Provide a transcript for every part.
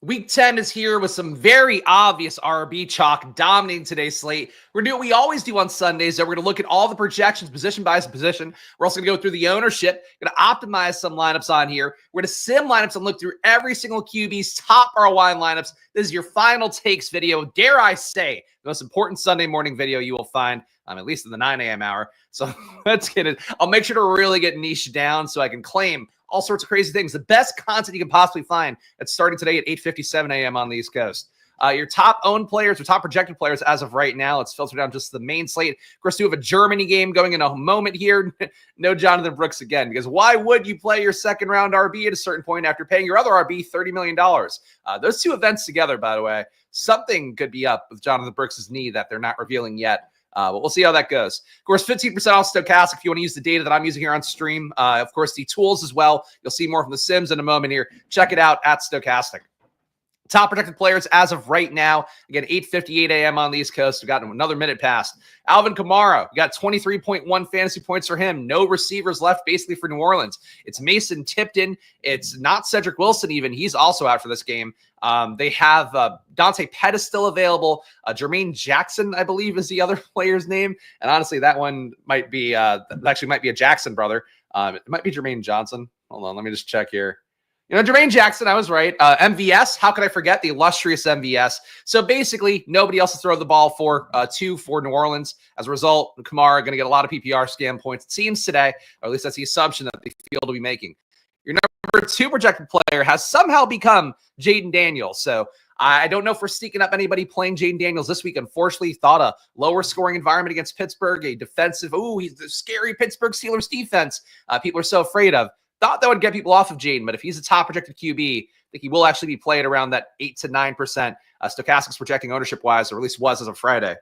Week 10 is here with some very obvious RB chalk dominating today's slate. We're going to do what we always do on Sundays. So we're going to look at all the projections, position by position. We're also going to go through the ownership, going to optimize some lineups on here. We're going to sim lineups and look through every single QB's top ROI lineups. This is your final takes video. Dare I say, the most important Sunday morning video you will find, at least in the 9 a.m. hour. So let's get it. I'll make sure to really get niche down so I can claim all sorts of crazy things. The best content you can possibly find that's starting today at 8:57 a.m. on the East Coast. Your top owned players or top projected players as of right now. Let's filter down just the main slate. Of course, we have a Germany game going in a moment here. No Jonathan Brooks again, because why would you play your second round RB at a certain point after paying your other RB $30 million? Those two events together, by the way, something could be up with Jonathan Brooks' knee that they're not revealing yet. But we'll see how that goes. Of course, 15% off Stochastic if you want to use the data that I'm using here on stream. Of course, the tools as well. You'll see more from the Sims in a moment here. Check it out at Stochastic. Top protected players as of right now. Again, 8:58 a.m. on the East Coast. We've got another minute past. Alvin Kamara, we got 23.1 fantasy points for him. No receivers left basically for New Orleans. It's Mason Tipton. It's not Cedric Wilson even. He's also out for this game. They have Dante Pettis still available. Jermaine Jackson, I believe, is the other player's name. And honestly, that one might be actually might be a Jackson brother. It might be Jermaine Johnson. Hold on, let me just check here. Jermaine Jackson, I was right. MVS, how could I forget the illustrious MVS? So basically, nobody else to throw the ball for New Orleans. As a result, Kamara going to get a lot of PPR scam points, it seems today, or at least that's the assumption that they feel to be making. Your number 2 projected player has somehow become Jaden Daniels. So I don't know if we're sneaking up anybody playing Jaden Daniels this week. Unfortunately, thought a lower scoring environment against Pittsburgh, a defensive, he's the scary Pittsburgh Steelers defense people are so afraid of. Thought that would get people off of Jaden, but if he's a top projected QB, I think he will actually be played around that 8 to 9% Stochastics projecting ownership-wise, or at least was as of Friday.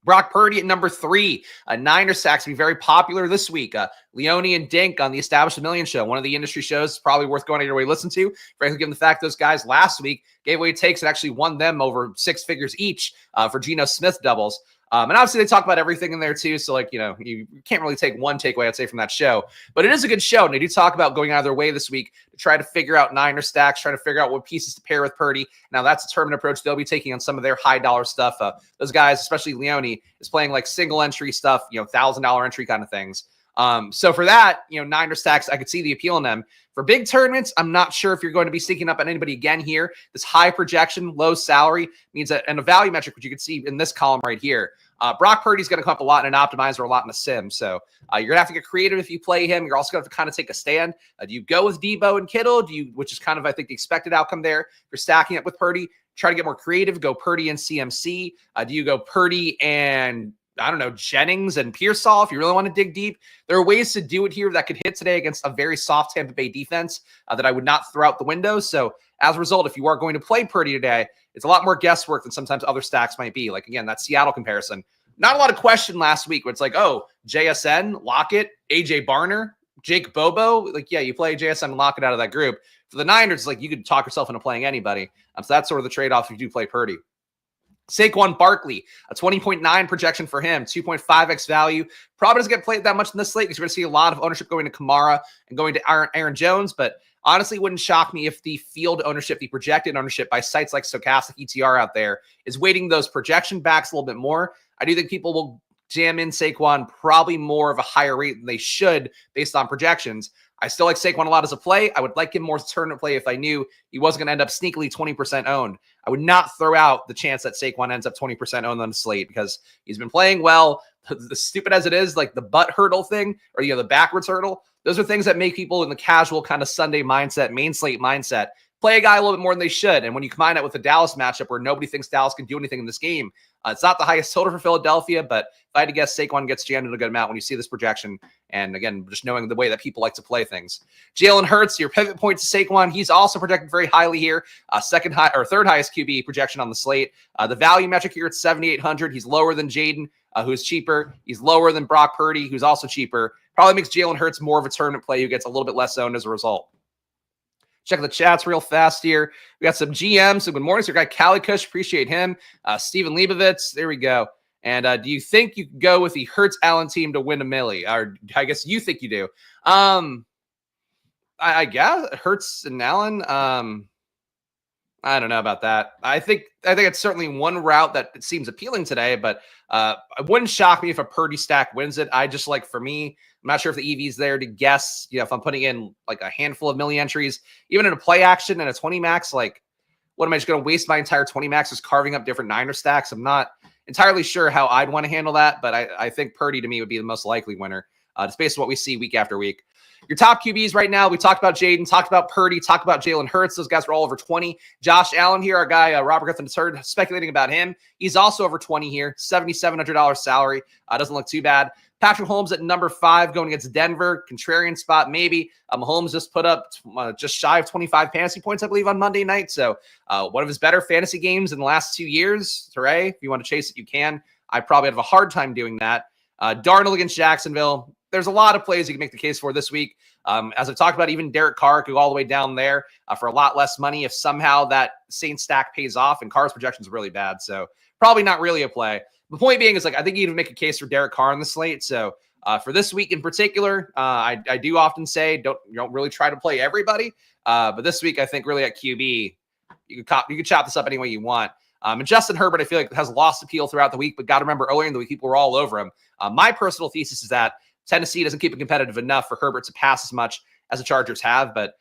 Brock Purdy at number 3. Niner stacks be very popular this week. Leone and Dink on the Established Million Show, one of the industry shows, probably worth going out of your way to listen to. Frankly, given the fact those guys last week gave away takes and actually won them over 6 figures each for Geno Smith doubles. And obviously they talk about everything in there too. So you can't really take one takeaway, I'd say, from that show, but it is a good show. And they do talk about going out of their way this week to try to figure out Niner stacks, trying to figure out what pieces to pair with Purdy. Now that's a tournament approach they'll be taking on some of their high dollar stuff. Those guys, especially Leone, is playing like single entry stuff, $1,000 entry kind of things. So for that, Niner stacks, I could see the appeal in them. For big tournaments, I'm not sure if you're going to be sneaking up on anybody again here. This high projection, low salary means that, and a value metric, which you can see in this column right here. Brock Purdy's going to come up a lot in an optimizer, a lot in a sim. So you're going to have to get creative if you play him. You're also going to have to kind of take a stand. Do you go with Debo and Kittle? Which is kind of, I think, the expected outcome there. If you're stacking it with Purdy, try to get more creative. Go Purdy and CMC. Do you go Purdy and Jennings and Pearsall, if you really want to dig deep? There are ways to do it here that could hit today against a very soft Tampa Bay defense that I would not throw out the window. So as a result, if you are going to play Purdy today, it's a lot more guesswork than sometimes other stacks might be. Like, again, that Seattle comparison. Not a lot of question last week where it's like, JSN, Lockett, AJ Barner, Jake Bobo. You play JSN and Lockett out of that group. For the Niners, you could talk yourself into playing anybody. So that's sort of the trade-off if you do play Purdy. Saquon Barkley, a 20.9 projection for him, 2.5x value. Probably doesn't get played that much in this slate because you're going to see a lot of ownership going to Kamara and going to Aaron Jones. But honestly, wouldn't shock me if the field ownership, the projected ownership by sites like Stochastic ETR out there is weighting those projection backs a little bit more. I do think people will jam in Saquon probably more of a higher rate than they should based on projections. I still like Saquon a lot as a play. I would like him more as a tournament play if I knew he wasn't going to end up sneakily 20% owned. I would not throw out the chance that Saquon ends up 20% owned on the slate because he's been playing well. The stupid as it is, like the butt hurdle thing or the backwards hurdle, those are things that make people in the casual kind of Sunday mindset, main slate mindset, play a guy a little bit more than they should. And when you combine that with the Dallas matchup where nobody thinks Dallas can do anything in this game, it's not the highest total for Philadelphia, but if I had to guess, Saquon gets jammed in a good amount when you see this projection. And again, just knowing the way that people like to play things. Jalen Hurts, your pivot point to Saquon, he's also projected very highly here. Third highest QB projection on the slate. The value metric here at 7,800. He's lower than Jaden, who's cheaper. He's lower than Brock Purdy, who's also cheaper. Probably makes Jalen Hurts more of a tournament play who gets a little bit less owned as a result. Check the chats real fast here. We got some GMs. So good morning to your guy, Cali Kush. Appreciate him. Steven Leibovitz. There we go. And do you think you could go with the Hurts Allen team to win a Millie? Or I guess you think you do. I guess Hurts and Allen. I don't know about that. I think it's certainly one route that seems appealing today, but it wouldn't shock me if a Purdy stack wins it. I just like, for me, I'm not sure if the EV is there to guess. If I'm putting in like a handful of Millie entries, even in a play action and a 20 max, like what am I just going to waste my entire 20 max just carving up different Niner stacks? I'm not entirely sure how I'd want to handle that, but I think Purdy to me would be the most likely winner, just based on what we see week after week. Your top QBs right now, we talked about Jaden, talked about Purdy, talked about Jalen Hurts. Those guys were all over 20. Josh Allen here, our guy, Robert Griffin has heard speculating about him. He's also over 20 here, $7,700 salary. Doesn't look too bad. Patrick Mahomes at number 5 going against Denver. Contrarian spot, maybe. Mahomes just put up just shy of 25 fantasy points, I believe, on Monday night. So one of his better fantasy games in the last 2 years. Hooray. If you want to chase it, you can. I probably have a hard time doing that. Darnold against Jacksonville. There's a lot of plays you can make the case for this week. As I've talked about, even Derek Carr could go all the way down there for a lot less money if somehow that Saints stack pays off, and Carr's projections are really bad. So probably not really a play. The point being is, like, I think you can make a case for Derek Carr on the slate. So for this week in particular, I do often say don't really try to play everybody. But this week, I think really at QB, you could chop this up any way you want. And Justin Herbert, I feel like has lost appeal throughout the week, but got to remember earlier in the week, people were all over him. My personal thesis is that Tennessee doesn't keep it competitive enough for Herbert to pass as much as the Chargers have. But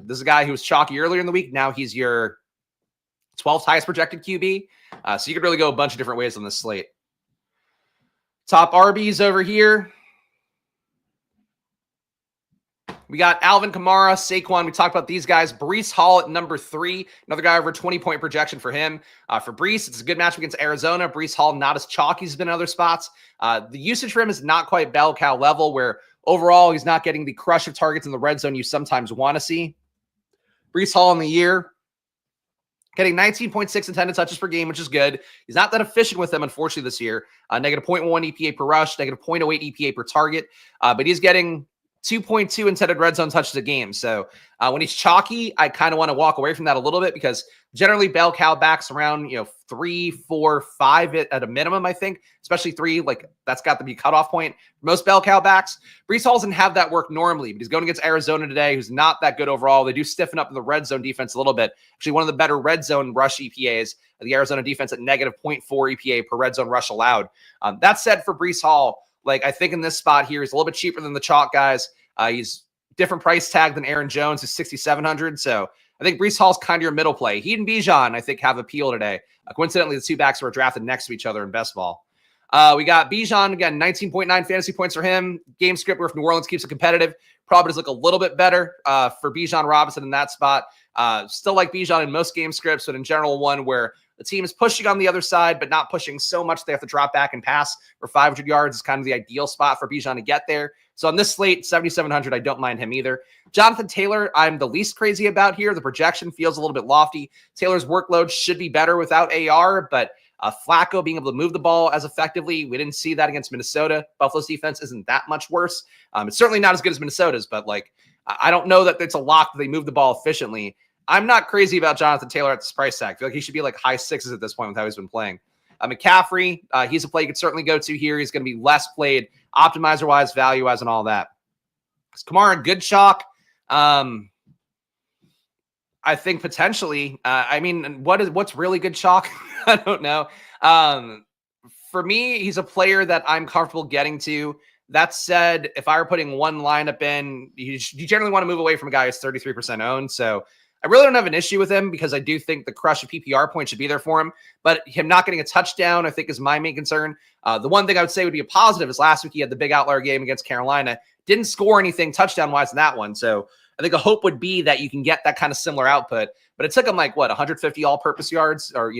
this is a guy who was chalky earlier in the week. Now he's your 12th highest projected QB. So you could really go a bunch of different ways on this slate. Top RBs over here. We got Alvin Kamara, Saquon. We talked about these guys. Breece Hall at number 3. Another guy over 20-point projection for him. For Breece, it's a good matchup against Arizona. Breece Hall not as chalky as he's been in other spots. The usage for him is not quite bell cow level, where overall he's not getting the crush of targets in the red zone you sometimes want to see. Breece Hall in the year, getting 19.6 intended touches per game, which is good. He's not that efficient with them, unfortunately, this year. Negative 0.1 EPA per rush, negative 0.08 EPA per target. But he's getting 2.2 intended red zone touches a game. So when he's chalky, I kind of want to walk away from that a little bit, because generally bell cow backs around 3, 4, 5 at a minimum. I think, especially 3, like that's got to be cutoff point for most bell cow backs. Breece Hall doesn't have that work normally, but he's going against Arizona today, who's not that good overall. They do stiffen up the red zone defense a little bit. Actually, one of the better red zone rush EPAs, the Arizona defense at negative 0.4 EPA per red zone rush allowed. That said, for Breece Hall, like I think in this spot here, he's a little bit cheaper than the chalk guys. He's different price tag than Aaron Jones, who's $6,700. So I think Breece Hall's kind of your middle play. He and Bijan, I think, have appeal today. Coincidentally, the two backs were drafted next to each other in best ball. We got Bijan, again, 19.9 fantasy points for him. Game script where if New Orleans keeps it competitive, probably does look a little bit better for Bijan Robinson in that spot. Still like Bijan in most game scripts, but in general, one where the team is pushing on the other side, but not pushing so much they have to drop back and pass for 500 yards is kind of the ideal spot for Bijan to get there. So on this slate, 7,700, I don't mind him either. Jonathan Taylor, I'm the least crazy about here. The projection feels a little bit lofty. Taylor's workload should be better without AR, but Flacco being able to move the ball as effectively, we didn't see that against Minnesota. Buffalo's defense isn't that much worse. It's certainly not as good as Minnesota's, but like I don't know that it's a lock that they move the ball efficiently. I'm not crazy about Jonathan Taylor at this price tag. I feel like he should be like high 6s at this point with how he's been playing. McCaffrey, he's a play you could certainly go to here. He's going to be less played, optimizer-wise, value-wise, and all that. Is Kamara good chalk? I think potentially. I mean, what's really good chalk? I don't know. For me, he's a player that I'm comfortable getting to. That said, if I were putting one lineup in, you generally want to move away from a guy who's 33% owned. So I really don't have an issue with him because I do think the crush of PPR points should be there for him. But him not getting a touchdown, I think, is my main concern. The one thing I would say would be a positive is last week he had the big outlier game against Carolina. Didn't score anything touchdown-wise in that one. So I think a hope would be that you can get that kind of similar output. But it took him 150 all-purpose yards or,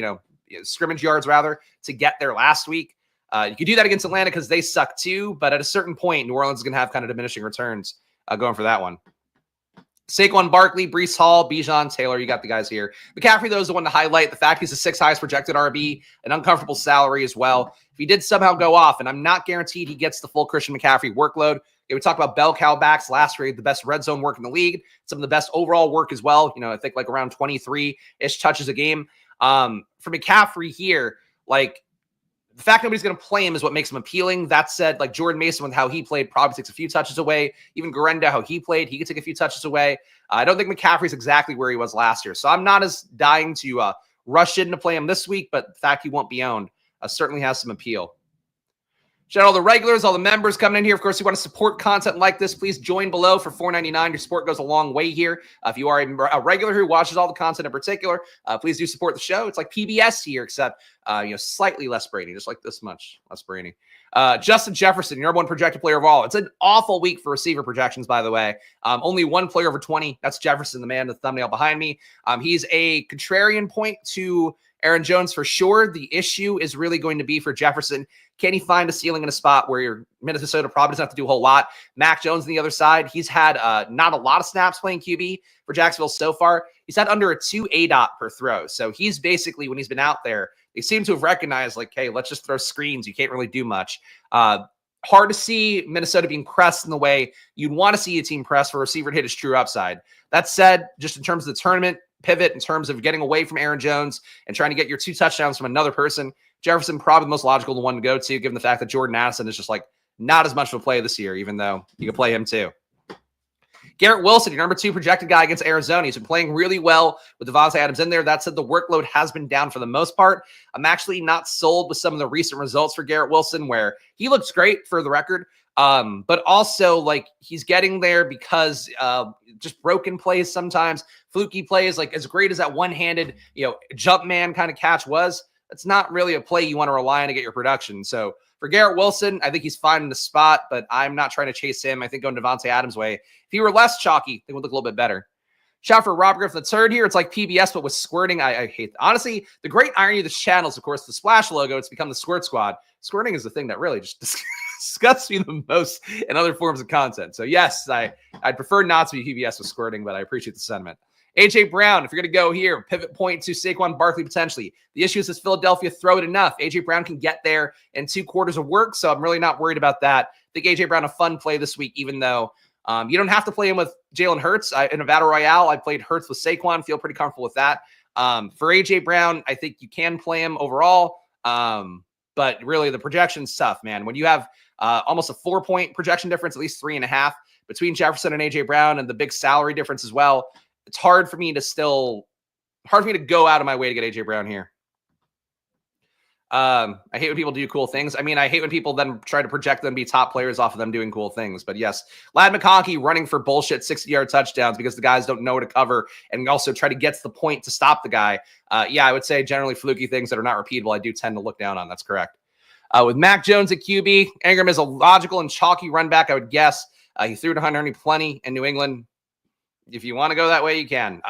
scrimmage yards rather to get there last week. You could do that against Atlanta because they suck too. But at a certain point, New Orleans is going to have kind of diminishing returns going for that one. Saquon Barkley, Breece Hall, Bijan, Taylor, you got the guys here. McCaffrey, though, is the one to highlight. The fact he's the 6th highest projected RB, an uncomfortable salary as well. If he did somehow go off, and I'm not guaranteed he gets the full Christian McCaffrey workload. We talked about bell cow backs last year, the best red zone work in the league, some of the best overall work as well. I think like around 23-ish touches a game. For McCaffrey here, the fact nobody's going to play him is what makes him appealing. That said, like Jordan Mason with how he played probably takes a few touches away. Even Garenda, how he played, he could take a few touches away. I don't think McCaffrey's exactly where he was last year. So I'm not as dying to rush in to play him this week, but the fact he won't be owned certainly has some appeal. Shout out all the regulars, all the members coming in here. Of course, if you want to support content like this, please join below for $4.99. Your support goes a long way here. If you are a regular who watches all the content in particular, please do support the show. It's like PBS here, except slightly less brainy, just like this much less brainy. Justin Jefferson, your number one projected player of all. It's an awful week for receiver projections, by the way. Only one player over 20. That's Jefferson, the man, the thumbnail behind me. He's a contrarian point to Aaron Jones for sure. The issue is really going to be for Jefferson. Can he find a ceiling in a spot where your Minnesota probably doesn't have to do a whole lot? Mac Jones on the other side, he's had not a lot of snaps playing QB for Jacksonville so far. He's had under a 2 ADOT per throw. So he's basically, when he's been out there, they seem to have recognized like, hey, let's just throw screens. You can't really do much. Hard to see Minnesota being pressed in the way you'd want to see a team press for a receiver to hit his true upside. That said, just in terms of the tournament pivot, in terms of getting away from Aaron Jones and trying to get your 2 touchdowns from another person, Jefferson probably the most logical one to go to, given the fact that Jordan Addison is just like not as much of a play this year, even though you can play him too. Garrett Wilson, your number 2 projected guy against Arizona. He's been playing really well with Devontae Adams in there. That said, the workload has been down for the most part. I'm actually not sold with some of the recent results for Garrett Wilson, where he looks great for the record. But also like he's getting there because just broken plays sometimes, fluky plays, like as great as that one-handed, jump man kind of catch was, it's not really a play you want to rely on to get your production. So for Garrett Wilson, I think he's fine in the spot, but I'm not trying to chase him. I think going Devontae Adams' way, if he were less chalky, it would look a little bit better. Shout for Rob Griffin III here. It's like PBS, but with squirting. I hate that. Honestly, the great irony of this channel is, of course, the Splash logo. It's become the Squirt Squad. Squirting is the thing that really just disgusts me the most in other forms of content. So yes, I'd prefer not to be PBS with squirting, but I appreciate the sentiment. AJ Brown, if you're going to go here, pivot point to Saquon Barkley potentially. The issue is Philadelphia throw it enough. AJ Brown can get there in 2 quarters of work, so I'm really not worried about that. I think AJ Brown a fun play this week, even though you don't have to play him with Jalen Hurts. In a battle royale, I played Hurts with Saquon. Feel pretty comfortable with that. For AJ Brown, I think you can play him overall, but really the projection's tough, man. When you have almost a 4-point projection difference, at least 3.5 between Jefferson and AJ Brown, and the big salary difference as well, it's hard for me to go out of my way to get AJ Brown here. I hate when people do cool things. I mean, I hate when people then try to project them be top players off of them doing cool things. But yes, Ladd McConkey running for bullshit 60-yard touchdowns because the guys don't know where to cover and also try to get to the point to stop the guy. Yeah, I would say generally fluky things that are not repeatable, I do tend to look down on. That's correct. With Mac Jones at QB, Ingram is a logical and chalky run back, I would guess. He threw to Hunter Henry plenty in New England. If you want to go that way, you can.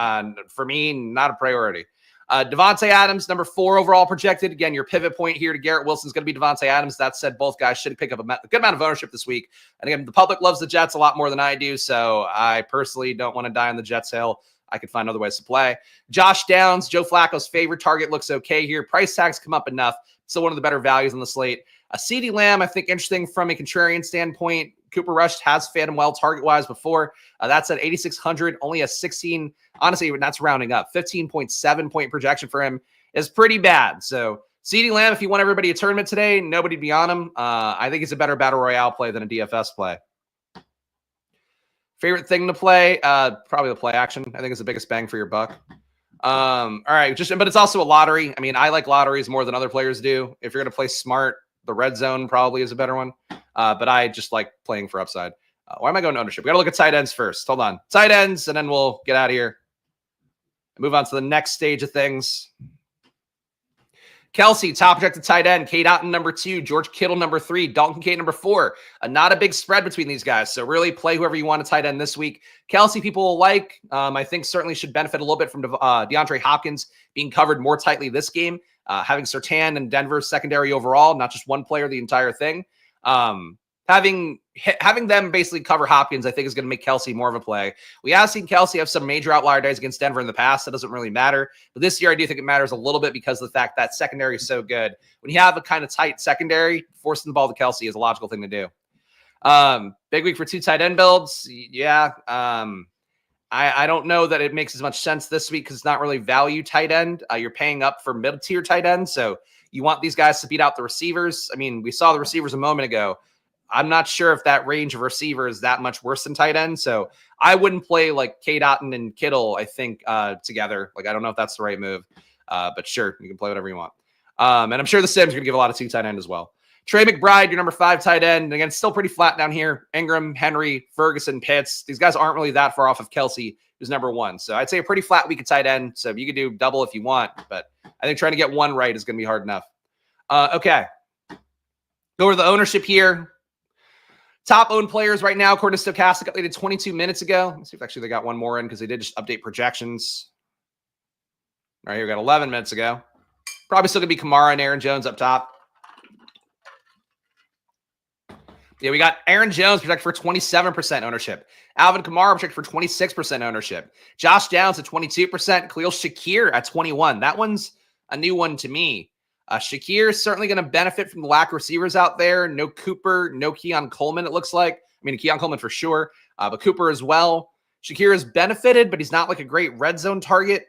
For me, not a priority. Devontae Adams, number 4 overall projected. Again, your pivot point here to Garrett Wilson is going to be Devontae Adams. That said, both guys should pick up a good amount of ownership this week. And again, the public loves the Jets a lot more than I do, so I personally don't want to die on the Jets hill. I could find other ways to play. Josh Downs, Joe Flacco's favorite target, looks okay here. Price tags come up enough. Still one of the better values on the slate. CeeDee Lamb, I think interesting from a contrarian standpoint. Cooper Rush has fed him well target-wise before. That's at 8,600, only a 16. Honestly, that's rounding up. 15.7 point projection for him is pretty bad. So CeeDee Lamb, if you want everybody a tournament today, nobody'd be on him. I think it's a better battle royale play than a DFS play. Favorite thing to play? Probably the play action. I think it's the biggest bang for your buck. All right, but it's also a lottery. I mean, I like lotteries more than other players do. If you're going to play smart, the red zone probably is a better one. But I just like playing for upside. Why am I going to ownership? We got to look at tight ends first. Hold on. Tight ends, and then we'll get out of here. Move on to the next stage of things. Kelsey, top projected tight end. Cade Otton, number 2. George Kittle, number 3. Dalton Kincaid, number 4. Not a big spread between these guys. So really play whoever you want to tight end this week. Kelsey, people will like. I think certainly should benefit a little bit from DeAndre Hopkins being covered more tightly this game. Having Surtain and Denver's secondary overall, not just one player, the entire thing. Having them basically cover Hopkins, I think, is going to make Kelsey more of a play. We have seen Kelsey have some major outlier days against Denver in the past. That doesn't really matter. But this year, I do think it matters a little bit because of the fact that secondary is so good. When you have a kind of tight secondary, forcing the ball to Kelsey is a logical thing to do. Big week for 2 tight end builds. Yeah. I don't know that it makes as much sense this week because it's not really value tight end. You're paying up for mid-tier tight end. So You want these guys to beat out the receivers. I mean, we saw the receivers a moment ago. I'm not sure if that range of receiver is that much worse than tight end. So I wouldn't play like K. Dotton and Kittle, I think, together. Like, I don't know if that's the right move, but sure, you can play whatever you want. And I'm sure the Sims are going to give a lot of 2 tight end as well. Trey McBride, your number 5 tight end. And again, still pretty flat down here. Ingram, Henry, Ferguson, Pitts. These guys aren't really that far off of Kelsey, who's number 1. So I'd say a pretty flat week at tight end. So you could do double if you want, but I think trying to get 1 right is going to be hard enough. Okay. Go over the ownership here. Top owned players right now, according to Stochastic, updated 22 minutes ago. Let's see if actually they got one more in because they did just update projections. All right, here we got 11 minutes ago. Probably still going to be Kamara and Aaron Jones up top. Yeah, we got Aaron Jones projected for 27% ownership. Alvin Kamara projected for 26% ownership. Josh Downs at 22%. Khalil Shakir at 21%. That one's a new one to me. Shakir is certainly going to benefit from the lack of receivers out there. No Cooper, no Keon Coleman, it looks like. I mean, Keon Coleman for sure, but Cooper as well. Shakir has benefited, but he's not like a great red zone target.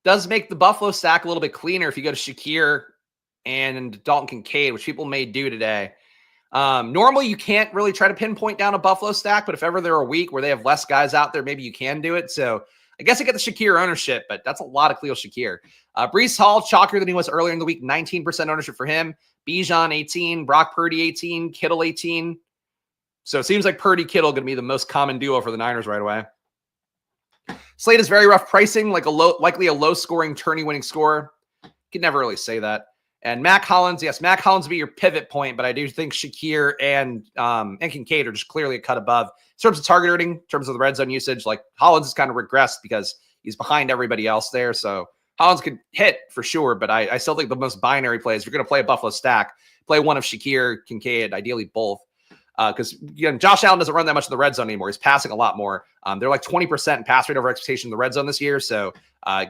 Does make the Buffalo stack a little bit cleaner if you go to Shakir and Dalton Kincaid, which people may do today. Normally, you can't really try to pinpoint down a Buffalo stack, but if ever there are a week where they have less guys out there, maybe you can do it. So I guess I get the Shakir ownership, but that's a lot of Khalil Shakir. Breece Hall, chalkier than he was earlier in the week, 19% ownership for him. Bijan, 18. Brock Purdy, 18. Kittle, 18. So it seems like Purdy Kittle going to be the most common duo for the Niners right away. Slate is very rough pricing, like likely a low-scoring tourney-winning score. You can never really say that. And Mac Hollins, yes, Mac Hollins would be your pivot point, but I do think Shakir and Kincaid are just clearly a cut above. In terms of target rating, in terms of the red zone usage, like Hollins has kind of regressed because he's behind everybody else there. So Hollins could hit for sure, but I still think the most binary play is if you're going to play a Buffalo stack, play one of Shakir, Kincaid, ideally both. Because Josh Allen doesn't run that much in the red zone anymore. He's passing a lot more. They're like 20% pass rate over expectation in the red zone this year. So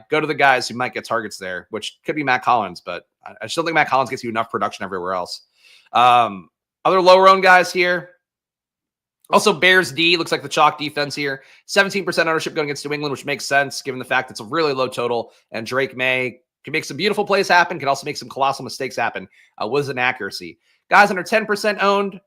go to the guys who might get targets there, which could be Mac Hollins, but I still think Mac Hollins gets you enough production everywhere else. Other lower owned guys here. Also, Bears D looks like the chalk defense here. 17% ownership going against New England, which makes sense given the fact it's a really low total. And Drake May can make some beautiful plays happen, can also make some colossal mistakes happen with an accuracy. Guys under 10% owned.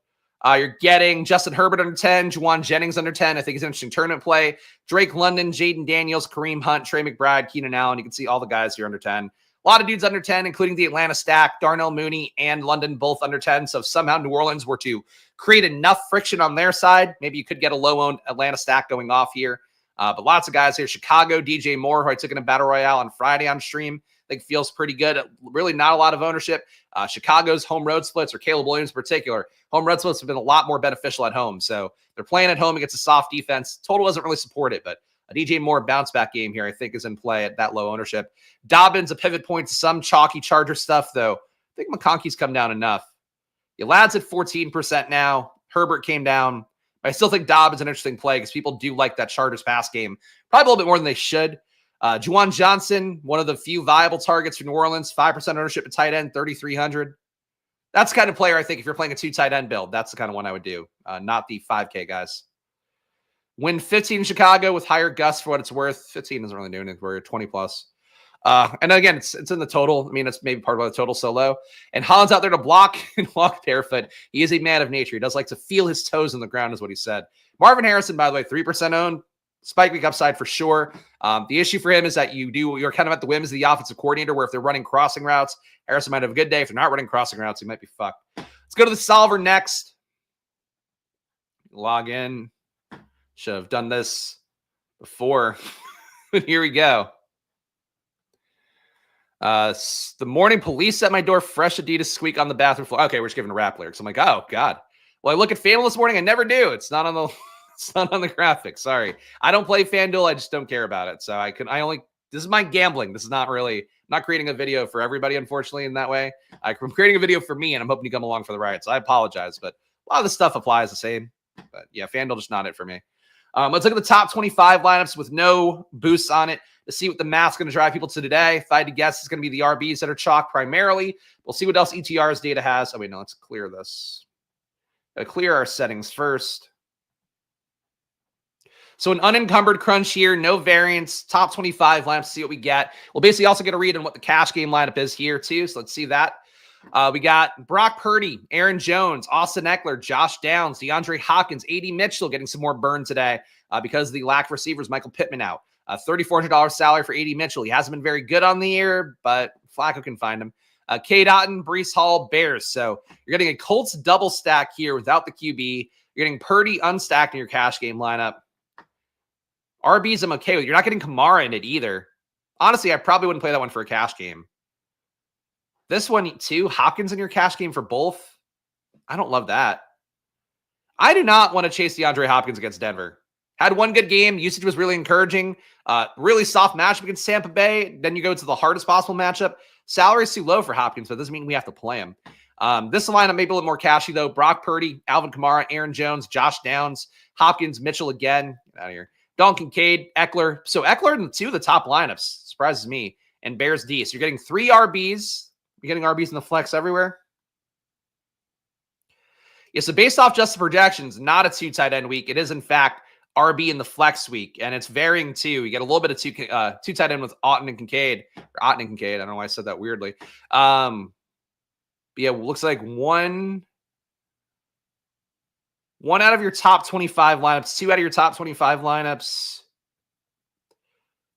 You're getting Justin Herbert under 10, Juwan Jennings under 10. I think he's an interesting tournament play. Drake London, Jaden Daniels, Kareem Hunt, Trey McBride, Keenan Allen. You can see all the guys here under 10. A lot of dudes under 10, including the Atlanta stack, Darnell Mooney and London both under 10. So if somehow New Orleans were to create enough friction on their side, maybe you could get a low-owned Atlanta stack going off here. But lots of guys here. Chicago, DJ Moore, who I took in a Battle Royale on Friday on stream. I think feels pretty good. Really not a lot of ownership. Chicago's home road splits, or Caleb Williams in particular, home road splits have been a lot more beneficial at home. So they're playing at home against a soft defense. Total doesn't really support it, but a DJ Moore bounce back game here, I think, is in play at that low ownership. Dobbins, a pivot point to some chalky Charger stuff, though. I think McConkey's come down enough. Your lad's at 14% now. Herbert came down. But I still think Dobbins an interesting play because people do like that Chargers pass game. Probably a little bit more than they should. Juwan Johnson, one of the few viable targets for New Orleans, 5% ownership at tight end, 3,300. That's the kind of player I think if you're playing a 2 tight end build, that's the kind of one I would do, not the 5K guys. Win 15 in Chicago with higher Gus for what it's worth. 15 doesn't really do anything. We're 20 plus. And again, it's in the total. I mean, it's maybe part of why the total so low. And Holland's out there to block and walk barefoot. He is a man of nature. He does like to feel his toes in the ground, is what he said. Marvin Harrison, by the way, 3% owned. Spike week upside for sure. The issue for him is that you're kind of at the whims of the offensive coordinator, where if they're running crossing routes, Harrison might have a good day. If they're not running crossing routes, he might be fucked. Let's go to the solver next. Log in. Should have done this before. But here we go. The morning police at my door, fresh Adidas squeak on the bathroom floor. Okay, we're just giving a rap lyrics. I'm like, oh God. Well, I look at FanDuel this morning. I never do. It's not on the it's not on the graphic. Sorry. I don't play FanDuel. I just don't care about it. So this is my gambling. This is not really, I'm not creating a video for everybody, unfortunately, in that way. I'm creating a video for me, and I'm hoping you come along for the ride. So I apologize, but a lot of the stuff applies the same. But yeah, FanDuel just not it for me. Let's look at the top 25 lineups with no boosts on it to see what the math's going to drive people to today. If I had to guess, it's going to be the RBs that are chalk primarily. We'll see what else ETR's data has. Oh, wait, no, let's clear this. Gotta clear our settings first. So an unencumbered crunch here, no variance, top 25 lineups, see what we get. We'll basically also get a read on what the cash game lineup is here too. So let's see that. We got Brock Purdy, Aaron Jones, Austin Eckler, Josh Downs, DeAndre Hopkins, A.D. Mitchell getting some more burn today because of the lack of receivers. Michael Pittman out. $3,400 salary for A.D. Mitchell. He hasn't been very good on the year, but Flacco can find him. K. Dotton, Breece Hall, Bears. So you're getting a Colts double stack here without the QB. You're getting Purdy unstacked in your cash game lineup. RBs I'm okay with. You're not getting Kamara in it either. Honestly, I probably wouldn't play that one for a cash game. This one too, Hopkins in your cash game for both. I don't love that. I do not want to chase DeAndre Hopkins against Denver. Had one good game. Usage was really encouraging. Really soft matchup against Tampa Bay. Then you go to the hardest possible matchup. Salary's too low for Hopkins, but it doesn't mean we have to play him. This lineup may be a little more cashy, though. Brock Purdy, Alvin Kamara, Aaron Jones, Josh Downs, Hopkins, Mitchell again. Get out of here. Dalton Kincaid, Eckler. So Eckler in two of the top lineups. Surprises me. And Bears D. So you're getting 3 RBs. You're getting RBs in the flex everywhere. Yeah, so based off just the projections, not a 2 tight end week. It is, in fact, RB in the flex week, and it's varying too. You get a little bit of two tight end with Otton and Kincaid. I don't know why I said that weirdly. But yeah, it looks like one out of your top 25 lineups, 2 out of your top 25 lineups,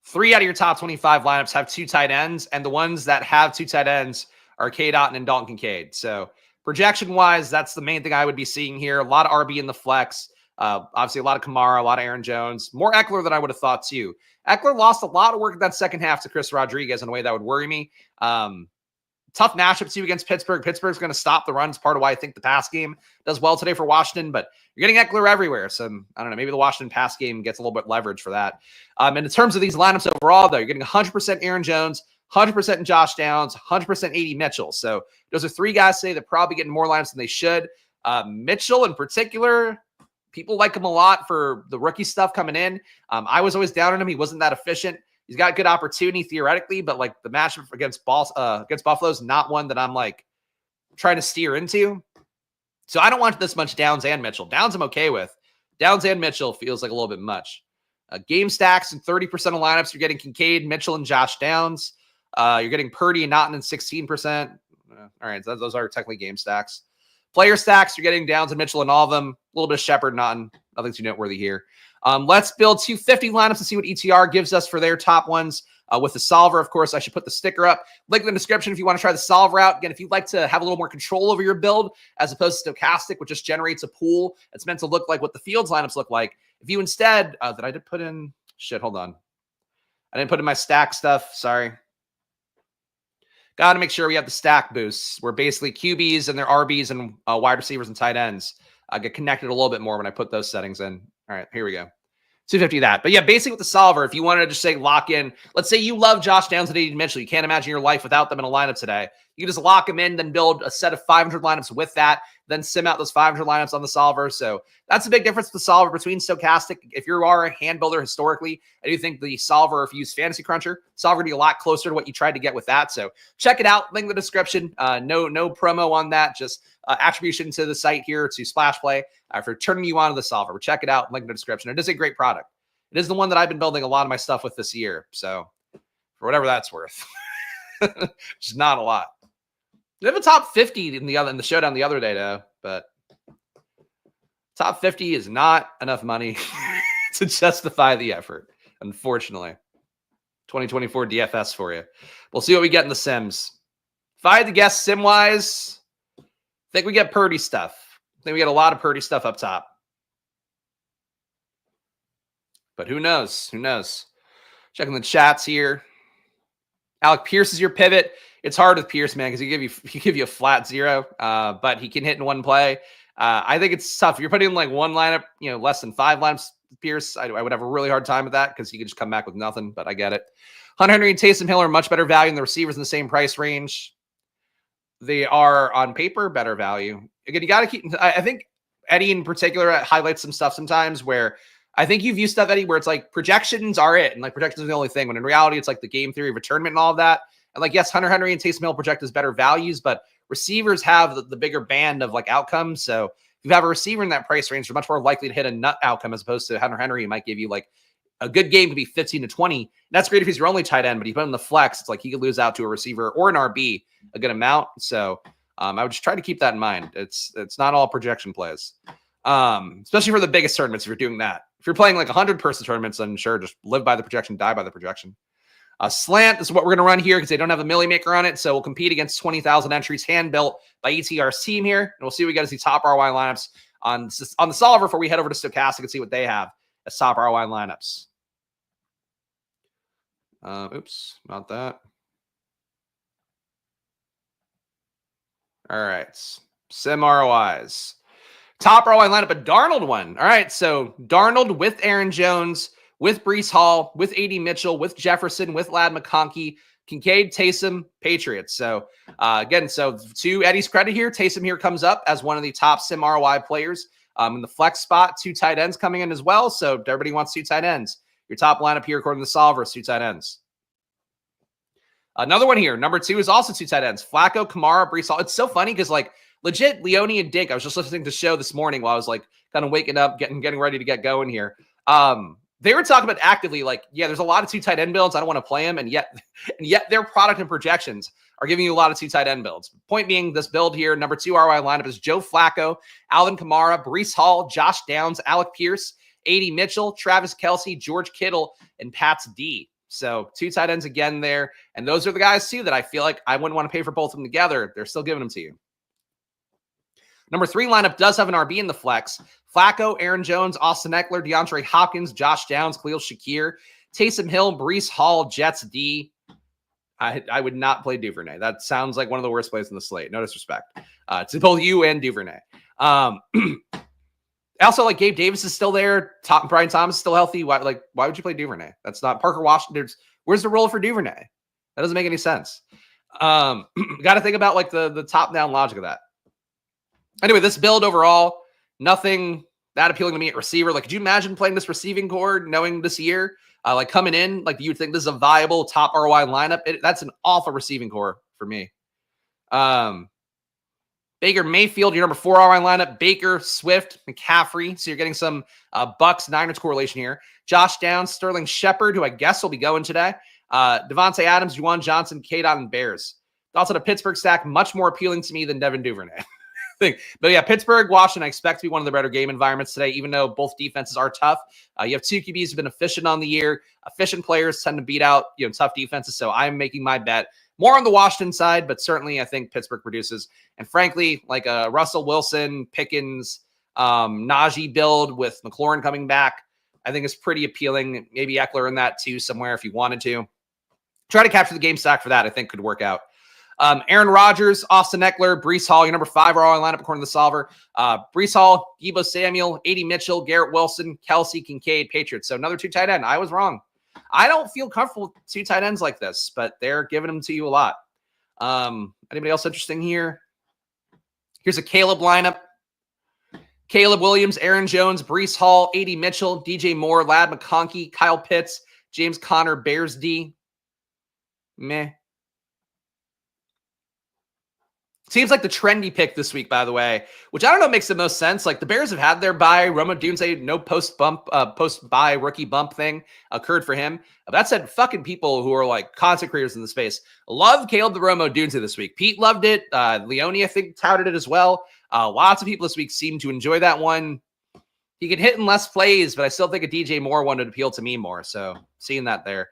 3 out of your top 25 lineups have 2 tight ends, and the ones that have 2 tight ends are K. Dotton and Dalton Kincaid. So projection-wise, that's the main thing I would be seeing here. A lot of RB in the flex. Obviously, a lot of Kamara, a lot of Aaron Jones. More Eckler than I would have thought, too. Eckler lost a lot of work in that second half to Chris Rodriguez in a way that would worry me. Tough matchup, too, against Pittsburgh. Pittsburgh's going to stop the runs, part of why I think the pass game does well today for Washington. But you're getting Eckler everywhere. So, I don't know, maybe the Washington pass game gets a little bit leverage for that. And in terms of these lineups overall, though, you're getting 100% Aaron Jones, 100% Josh Downs, 100% A.D. Mitchell. So those are 3 guys today that probably getting more lineups than they should. Mitchell in particular, people like him a lot for the rookie stuff coming in. I was always down on him. He wasn't that efficient. He's got good opportunity theoretically, but like the matchup against Buffalo is not one that I'm like trying to steer into. So I don't want this much Downs and Mitchell. Downs I'm okay with. Downs and Mitchell feels like a little bit much. Game stacks and 30% of lineups, you're getting Kincaid, Mitchell, and Josh Downs. You're getting Purdy and Naughton in 16%. All right, so those are technically game stacks. Player stacks, you're getting Downs and Mitchell in all of them. A little bit of Shepard, Naughton. Nothing too noteworthy here. Let's build 250 lineups and see what ETR gives us for their top ones. With the solver, of course, I should put the sticker up. Link in the description if you want to try the solver out. Again, if you'd like to have a little more control over your build as opposed to stochastic, which just generates a pool that's meant to look like what the Fields lineups look like. If you instead, that I did put in, hold on. I didn't put in my stack stuff. Sorry. Got to make sure we have the stack boosts where basically QBs and their RBs and wide receivers and tight ends get connected a little bit more when I put those settings in. All right, here we go. 250 that. But yeah, basically with the solver, if you wanted to just say lock in, let's say you love Josh Downs and A.D. Mitchell. You can't imagine your life without them in a lineup today. You can just lock them in, then build a set of 500 lineups with that, then sim out those 500 lineups on the solver. So that's a big difference with the solver between stochastic. If you are a hand builder historically, I do think the solver, if you use Fantasy Cruncher, solver would be a lot closer to what you tried to get with that. So check it out. Link in the description. No promo on that. Just attribution to the site here to Splash Play for turning you on to the solver. But check it out. Link in the description. It is a great product. It is the one that I've been building a lot of my stuff with this year. So for whatever that's worth, just not a lot. We have a top 50 in the showdown the other day, though, but top 50 is not enough money to justify the effort, unfortunately. 2024 DFS for you. We'll see what we get in the Sims. If I had to guess sim-wise, I think we get Purdy stuff. I think we get a lot of Purdy stuff up top. But who knows? Who knows? Checking the chats here. Alec Pierce is your pivot. It's hard with Pierce, man, because he give you a flat 0, but he can hit in one play. I think it's tough. If you're putting in like one lineup, less than 5 lineups, Pierce, I would have a really hard time with that because he could just come back with nothing, but I get it. Hunter Henry and Taysom Hill are much better value than the receivers in the same price range. They are, on paper, better value. Again, you got to keep, I think Eddie in particular highlights some stuff sometimes where I think you've used stuff, Eddie, where it's like projections are it, and like projections are the only thing, when in reality, it's like the game theory of a tournament and all of that. And like, yes, Hunter Henry and Taysom Hill project as better values, but receivers have the bigger band of like outcomes. So you have a receiver in that price range, you're much more likely to hit a nut outcome as opposed to Hunter Henry, who might give you like a good game to be 15 to 20. That's great if he's your only tight end, but you put him in the flex, it's like he could lose out to a receiver or an RB a good amount. So I would just try to keep that in mind. It's not all projection plays, especially for the biggest tournaments. If you're doing that, if you're playing like 100-person tournaments, then sure, just live by the projection, die by the projection. Slant is what we're going to run here because they don't have a Millie maker on it. So we'll compete against 20,000 entries hand built by ETR's team here. And we'll see what we get as the top ROI lineups on the solver before we head over to Stochastic and see what they have as top ROI lineups. Oops, not that. All right. Sim ROIs. Top ROI lineup, a Darnold one. All right. So Darnold with Aaron Jones, with Breece Hall, with A.D. Mitchell, with Jefferson, with Ladd McConkey, Kincaid, Taysom, Patriots. So again, so to Eddie's credit here, Taysom here comes up as one of the top Sim ROI players. In the flex spot, 2 tight ends coming in as well. So everybody wants 2 tight ends. Your top lineup here, according to the solver, is 2 tight ends. Another one here, number 2 is also 2 tight ends. Flacco, Kamara, Breece Hall. It's so funny because like legit Leone and Dink, I was just listening to the show this morning while I was like kind of waking up, getting ready to get going here. They were talking about actively like, yeah, there's a lot of 2 tight end builds. I don't want to play them. And yet their product and projections are giving you a lot of 2 tight end builds. Point being, this build here, number 2 ROI lineup is Joe Flacco, Alvin Kamara, Breece Hall, Josh Downs, Alec Pierce, A.D. Mitchell, Travis Kelce, George Kittle, and Pat's D. So 2 tight ends again there. And those are the guys too that I feel like I wouldn't want to pay for both of them together. They're still giving them to you. Number 3 lineup does have an RB in the flex. Flacco, Aaron Jones, Austin Eckler, DeAndre Hopkins, Josh Downs, Khalil Shakir, Taysom Hill, Breece Hall, Jets D. I would not play Duvernay. That sounds like one of the worst plays in the slate. No disrespect to both you and Duvernay. Also, like Gabe Davis is still there. Brian Thomas is still healthy. Why would you play Duvernay? That's not Parker Washington. Where's the role for Duvernay? That doesn't make any sense. Got to think about like the top-down logic of that. Anyway, this build overall, nothing that appealing to me at receiver. Like, could you imagine playing this receiving core knowing this year, like coming in, like you'd think this is a viable top ROI lineup? That's an awful receiving core for me. Baker Mayfield, your number 4 ROI lineup. Baker, Swift, McCaffrey. So you're getting some Bucks Niners correlation here. Josh Downs, Sterling Shepard, who I guess will be going today. Devontae Adams, Juwan Johnson, K-Dot, and Bears. Thoughts on a Pittsburgh stack, much more appealing to me than Devin Duvernay. But yeah, Pittsburgh, Washington, I expect to be one of the better game environments today, even though both defenses are tough. You have 2 QBs who've been efficient on the year. Efficient players tend to beat out tough defenses. So I'm making my bet more on the Washington side, but certainly I think Pittsburgh produces. And frankly, like a Russell Wilson, Pickens, Najee build with McLaurin coming back, I think is pretty appealing. Maybe Eckler in that too somewhere if you wanted to. Try to capture the game stack for that, I think could work out. Aaron Rodgers, Austin Eckler, Breece Hall, your number 5 ROI lineup according to the solver. Breece Hall, Deebo Samuel, A.D. Mitchell, Garrett Wilson, Kelce, Kincaid, Patriots. So another 2 tight end. I was wrong. I don't feel comfortable with 2 tight ends like this, but they're giving them to you a lot. Anybody else interesting here? Here's a Caleb lineup. Caleb Williams, Aaron Jones, Breece Hall, A.D. Mitchell, DJ Moore, Ladd McConkey, Kyle Pitts, James Conner, Bears D. Meh. Seems like the trendy pick this week, by the way, which I don't know makes the most sense. Like the Bears have had their bye. Roma Dunze, no post-bye rookie bump thing occurred for him. That said, fucking people who are like content creators in the space love Caleb the Romo Dunze this week. Pete loved it. Leone, I think, touted it as well. Lots of people this week seem to enjoy that one. He could hit in less plays, but I still think a DJ Moore one would appeal to me more. So seeing that there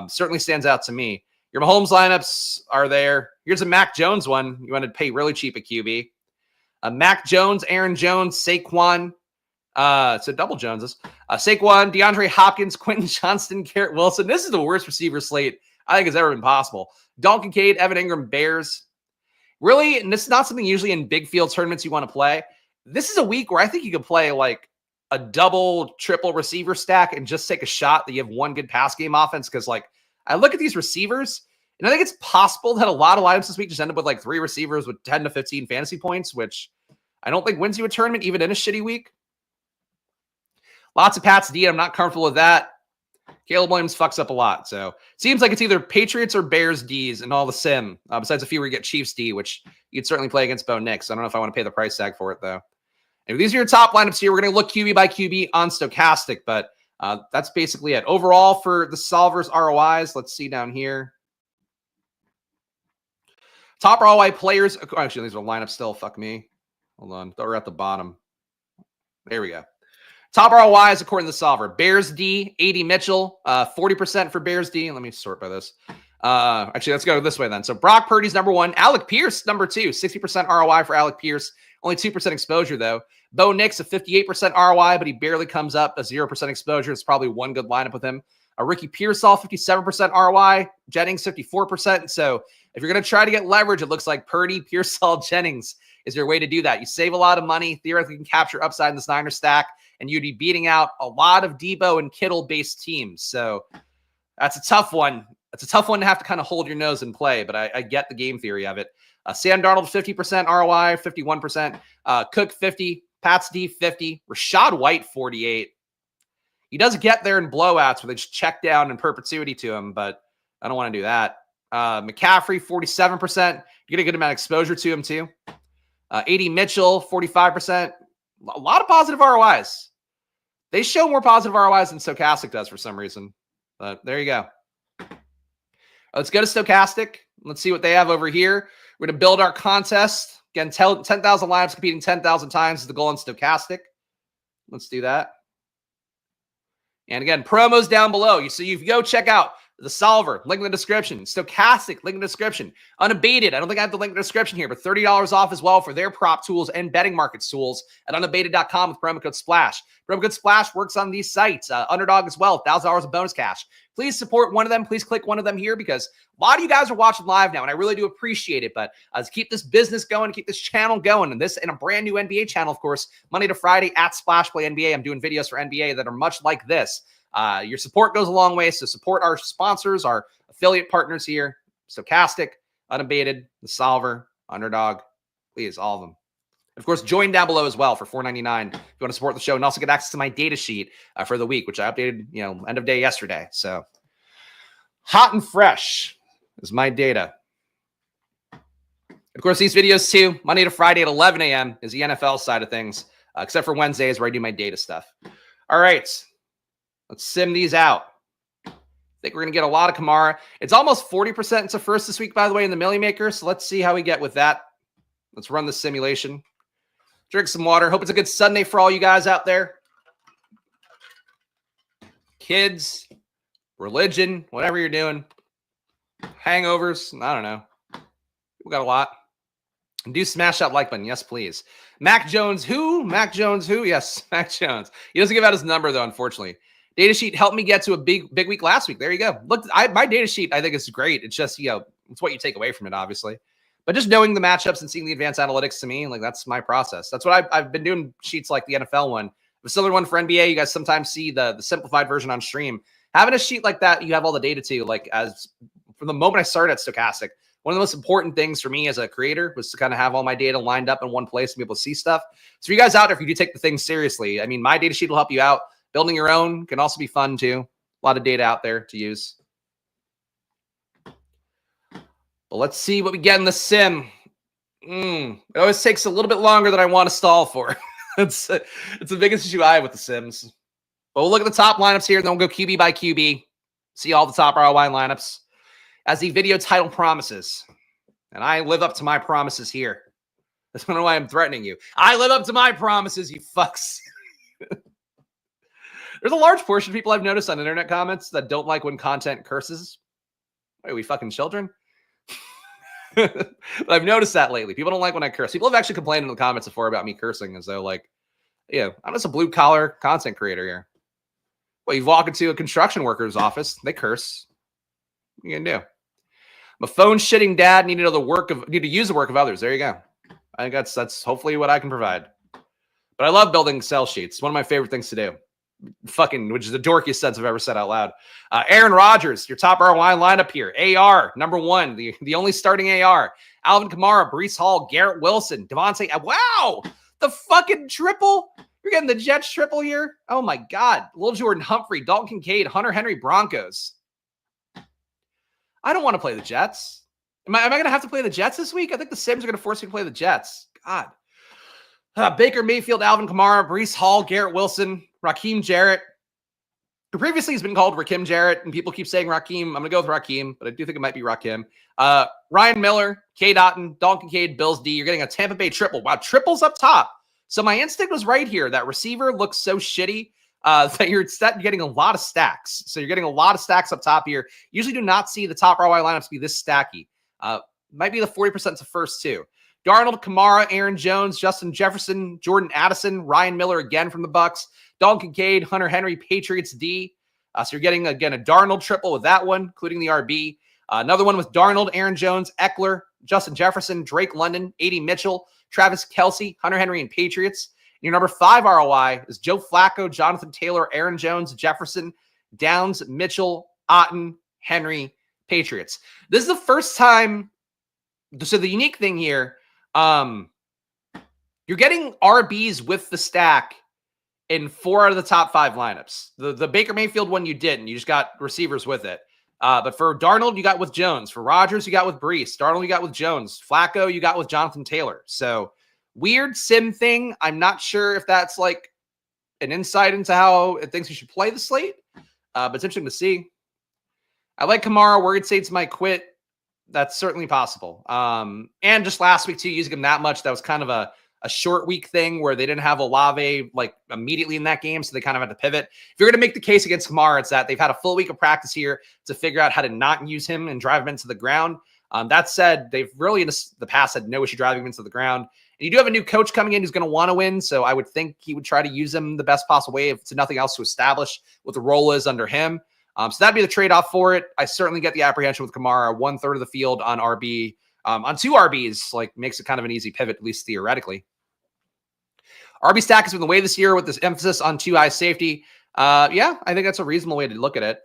certainly stands out to me. Your Mahomes lineups are there. Here's a Mac Jones one. You want to pay really cheap at QB. Mac Jones, Aaron Jones, Saquon. So double Joneses. Saquon, DeAndre Hopkins, Quentin Johnston, Garrett Wilson. This is the worst receiver slate I think has ever been possible. Dalton Kincaid, Evan Ingram, Bears. Really, and this is not something usually in big field tournaments you want to play. This is a week where I think you could play like a double, triple receiver stack and just take a shot that you have one good pass game offense because like, I look at these receivers, and I think it's possible that a lot of lineups this week just end up with like 3 receivers with 10 to 15 fantasy points, which I don't think wins you a tournament, even in a shitty week. Lots of Pats D. I'm not comfortable with that. Caleb Williams fucks up a lot. So it seems like it's either Patriots or Bears Ds and all the sim, besides a few where you get Chiefs D, which you'd certainly play against Bo Nix. I don't know if I want to pay the price tag for it, though. And these are your top lineups here. We're going to look QB by QB on Stochastic, but that's basically it. Overall for the solvers ROIs, let's see down here. Top ROI players. Actually, these are lineups still. Fuck me. Hold on. They're at the bottom. There we go. Top ROIs according to the solver. Bears D, 80 Mitchell, 40% for Bears D. Let me sort by this. Actually, let's go this way then. So Brock Purdy's number 1. Alec Pierce, number 2. 60% ROI for Alec Pierce. Only 2% exposure, though. Bo Nix, a 58% ROI, but he barely comes up. A 0% exposure. It's probably one good lineup with him. Ricky Pearsall, 57% ROI. Jennings, 54%. So if you're going to try to get leverage, it looks like Purdy, Pearsall, Jennings is your way to do that. You save a lot of money. Theoretically, you can capture upside in this Niner stack, and you'd be beating out a lot of Debo and Kittle-based teams. So that's a tough one. It's a tough one to have to kind of hold your nose and play, but I get the game theory of it. Sam Darnold, 50% ROI, 51%. Cook, 50. Pats D, 50. Rashad White, 48. He does get there in blowouts where they just check down in perpetuity to him, but I don't want to do that. McCaffrey, 47%. You get a good amount of exposure to him, too. 80 Mitchell, 45%. A lot of positive ROIs. They show more positive ROIs than Stochastic does for some reason. But there you go. Let's go to Stochastic. Let's see what they have over here. We're going to build our contest. Again, 10,000 lineups competing 10,000 times is the goal on Stochastic. Let's do that. And again, promos down below. So you go check out the solver, link in the description. Stochastic, link in the description. Unabated, I don't think I have the link in the description here, but $30 off as well for their prop tools and betting markets tools at unabated.com with promo code SPLASH. Promo code SPLASH works on these sites. Underdog as well, $1,000 of bonus cash. Please support one of them. Please click one of them here because a lot of you guys are watching live now, and I really do appreciate it. But to keep this business going, keep this channel going, and a brand new NBA channel, of course, Monday to Friday at Splash Play NBA. I'm doing videos for NBA that are much like this. Your support goes a long way, so support our sponsors, our affiliate partners here, Stochastic, Unabated, The Solver, Underdog, please, all of them. Of course, join down below as well for $4.99 if you want to support the show and also get access to my data sheet for the week, which I updated, end of day yesterday. So hot and fresh is my data. Of course, these videos too, Monday to Friday at 11 a.m. is the NFL side of things, except for Wednesdays where I do my data stuff. All right. Let's sim these out. I think we're going to get a lot of Kamara. It's almost 40% into first this week, by the way, in the Millie Maker. So let's see how we get with that. Let's run the simulation. Drink some water. Hope it's a good Sunday for all you guys out there. Kids, religion, whatever you're doing. Hangovers. I don't know. We got a lot. And do smash that like button. Yes, please. Mac Jones, who? Mac Jones, who? Yes, Mac Jones. He doesn't give out his number, though, unfortunately. Data sheet helped me get to a big week last week. There you go. Look, my data sheet, I think is great. It's just, it's what you take away from it, obviously. But just knowing the matchups and seeing the advanced analytics to me, like that's my process. That's what I've been doing sheets like the NFL one. The similar one for NBA, you guys sometimes see the simplified version on stream. Having a sheet like that, you have all the data to, like as from the moment I started at Stochastic, one of the most important things for me as a creator was to kind of have all my data lined up in one place and be able to see stuff. So for you guys out there, if you do take the thing seriously, I mean, my data sheet will help you out. Building your own can also be fun too. A lot of data out there to use. But let's see what we get in the sim. It always takes a little bit longer than I want to stall for. It's the biggest issue I have with the sims. But we'll look at the top lineups here, and then we'll go QB by QB. See all the top ROI lineups. As the video title promises. And I live up to my promises here. That's not why I'm threatening you. I live up to my promises, you fucks. There's a large portion of people I've noticed on internet comments that don't like when content curses. Wait, are we fucking children? But I've noticed that lately. People don't like when I curse. People have actually complained in the comments before about me cursing as though, like, I'm just a blue-collar content creator here. Well, you walk into a construction worker's office, they curse. What are you going to do? I'm a phone-shitting dad, need to use the work of others. There you go. I think that's hopefully what I can provide. But I love building Excel sheets. It's one of my favorite things to do. Which is the dorkiest sentence I've ever said out loud. Aaron Rodgers, your top ROI lineup here. AR, number 1, the only starting AR. Alvin Kamara, Breece Hall, Garrett Wilson, Devontae. Wow, the fucking triple. You're getting the Jets triple here. Oh my God. Lil Jordan Humphrey, Dalton Kincaid, Hunter Henry, Broncos. I don't want to play the Jets. Am I going to have to play the Jets this week? I think the Sims are going to force me to play the Jets. God. Baker Mayfield, Alvin Kamara, Breece Hall, Garrett Wilson, Raheem Jarrett, who previously has been called Rakim Jarrett, and people keep saying Rakim. I'm going to go with Rakim, but I do think it might be Rakim. Ryan Miller, Cade Otton, Dalton Kincaid, Bills D. You're getting a Tampa Bay triple. Wow, triples up top. So my instinct was right here. That receiver looks so shitty that you're getting a lot of stacks. So you're getting a lot of stacks up top here. Usually do not see the top ROI lineups be this stacky. Might be the 40% to first two. Darnold, Kamara, Aaron Jones, Justin Jefferson, Jordan Addison, Ryan Miller again from the Bucks, Dalton Kincaid, Hunter Henry, Patriots D. So you're getting, again, a Darnold triple with that one, including the RB. Another one with Darnold, Aaron Jones, Eckler, Justin Jefferson, Drake London, AD Mitchell, Travis Kelce, Hunter Henry, and Patriots. And your number 5 ROI is Joe Flacco, Jonathan Taylor, Aaron Jones, Jefferson, Downs, Mitchell, Otton, Henry, Patriots. This is the first time. So the unique thing here, you're getting RBs with the stack in 4 out of the top 5 lineups. The Baker Mayfield one you didn't. You just got receivers with it. But for Darnold, you got with Jones. For Rodgers, you got with Breece. Darnold, you got with Jones. Flacco, you got with Jonathan Taylor. So weird sim thing. I'm not sure if that's like an insight into how it thinks you should play the slate. But it's interesting to see. I like Kamara. Worried Saints might quit. That's certainly possible. And just last week, too, using him that much, that was kind of a short week thing where they didn't have Olave like immediately in that game, so they kind of had to pivot. If you're going to make the case against Kamara, it's that they've had a full week of practice here to figure out how to not use him and drive him into the ground. That said, they've really in the past had no issue driving him into the ground. And you do have a new coach coming in who's going to want to win, so I would think he would try to use him the best possible way if it's nothing else to establish what the role is under him. So that'd be the trade-off for it. I certainly get the apprehension with Kamara. 1/3 of the field on RB. On 2 RBs, like makes it kind of an easy pivot, at least theoretically. RB stack has been the way this year with this emphasis on 2 high safety. Yeah, I think that's a reasonable way to look at it.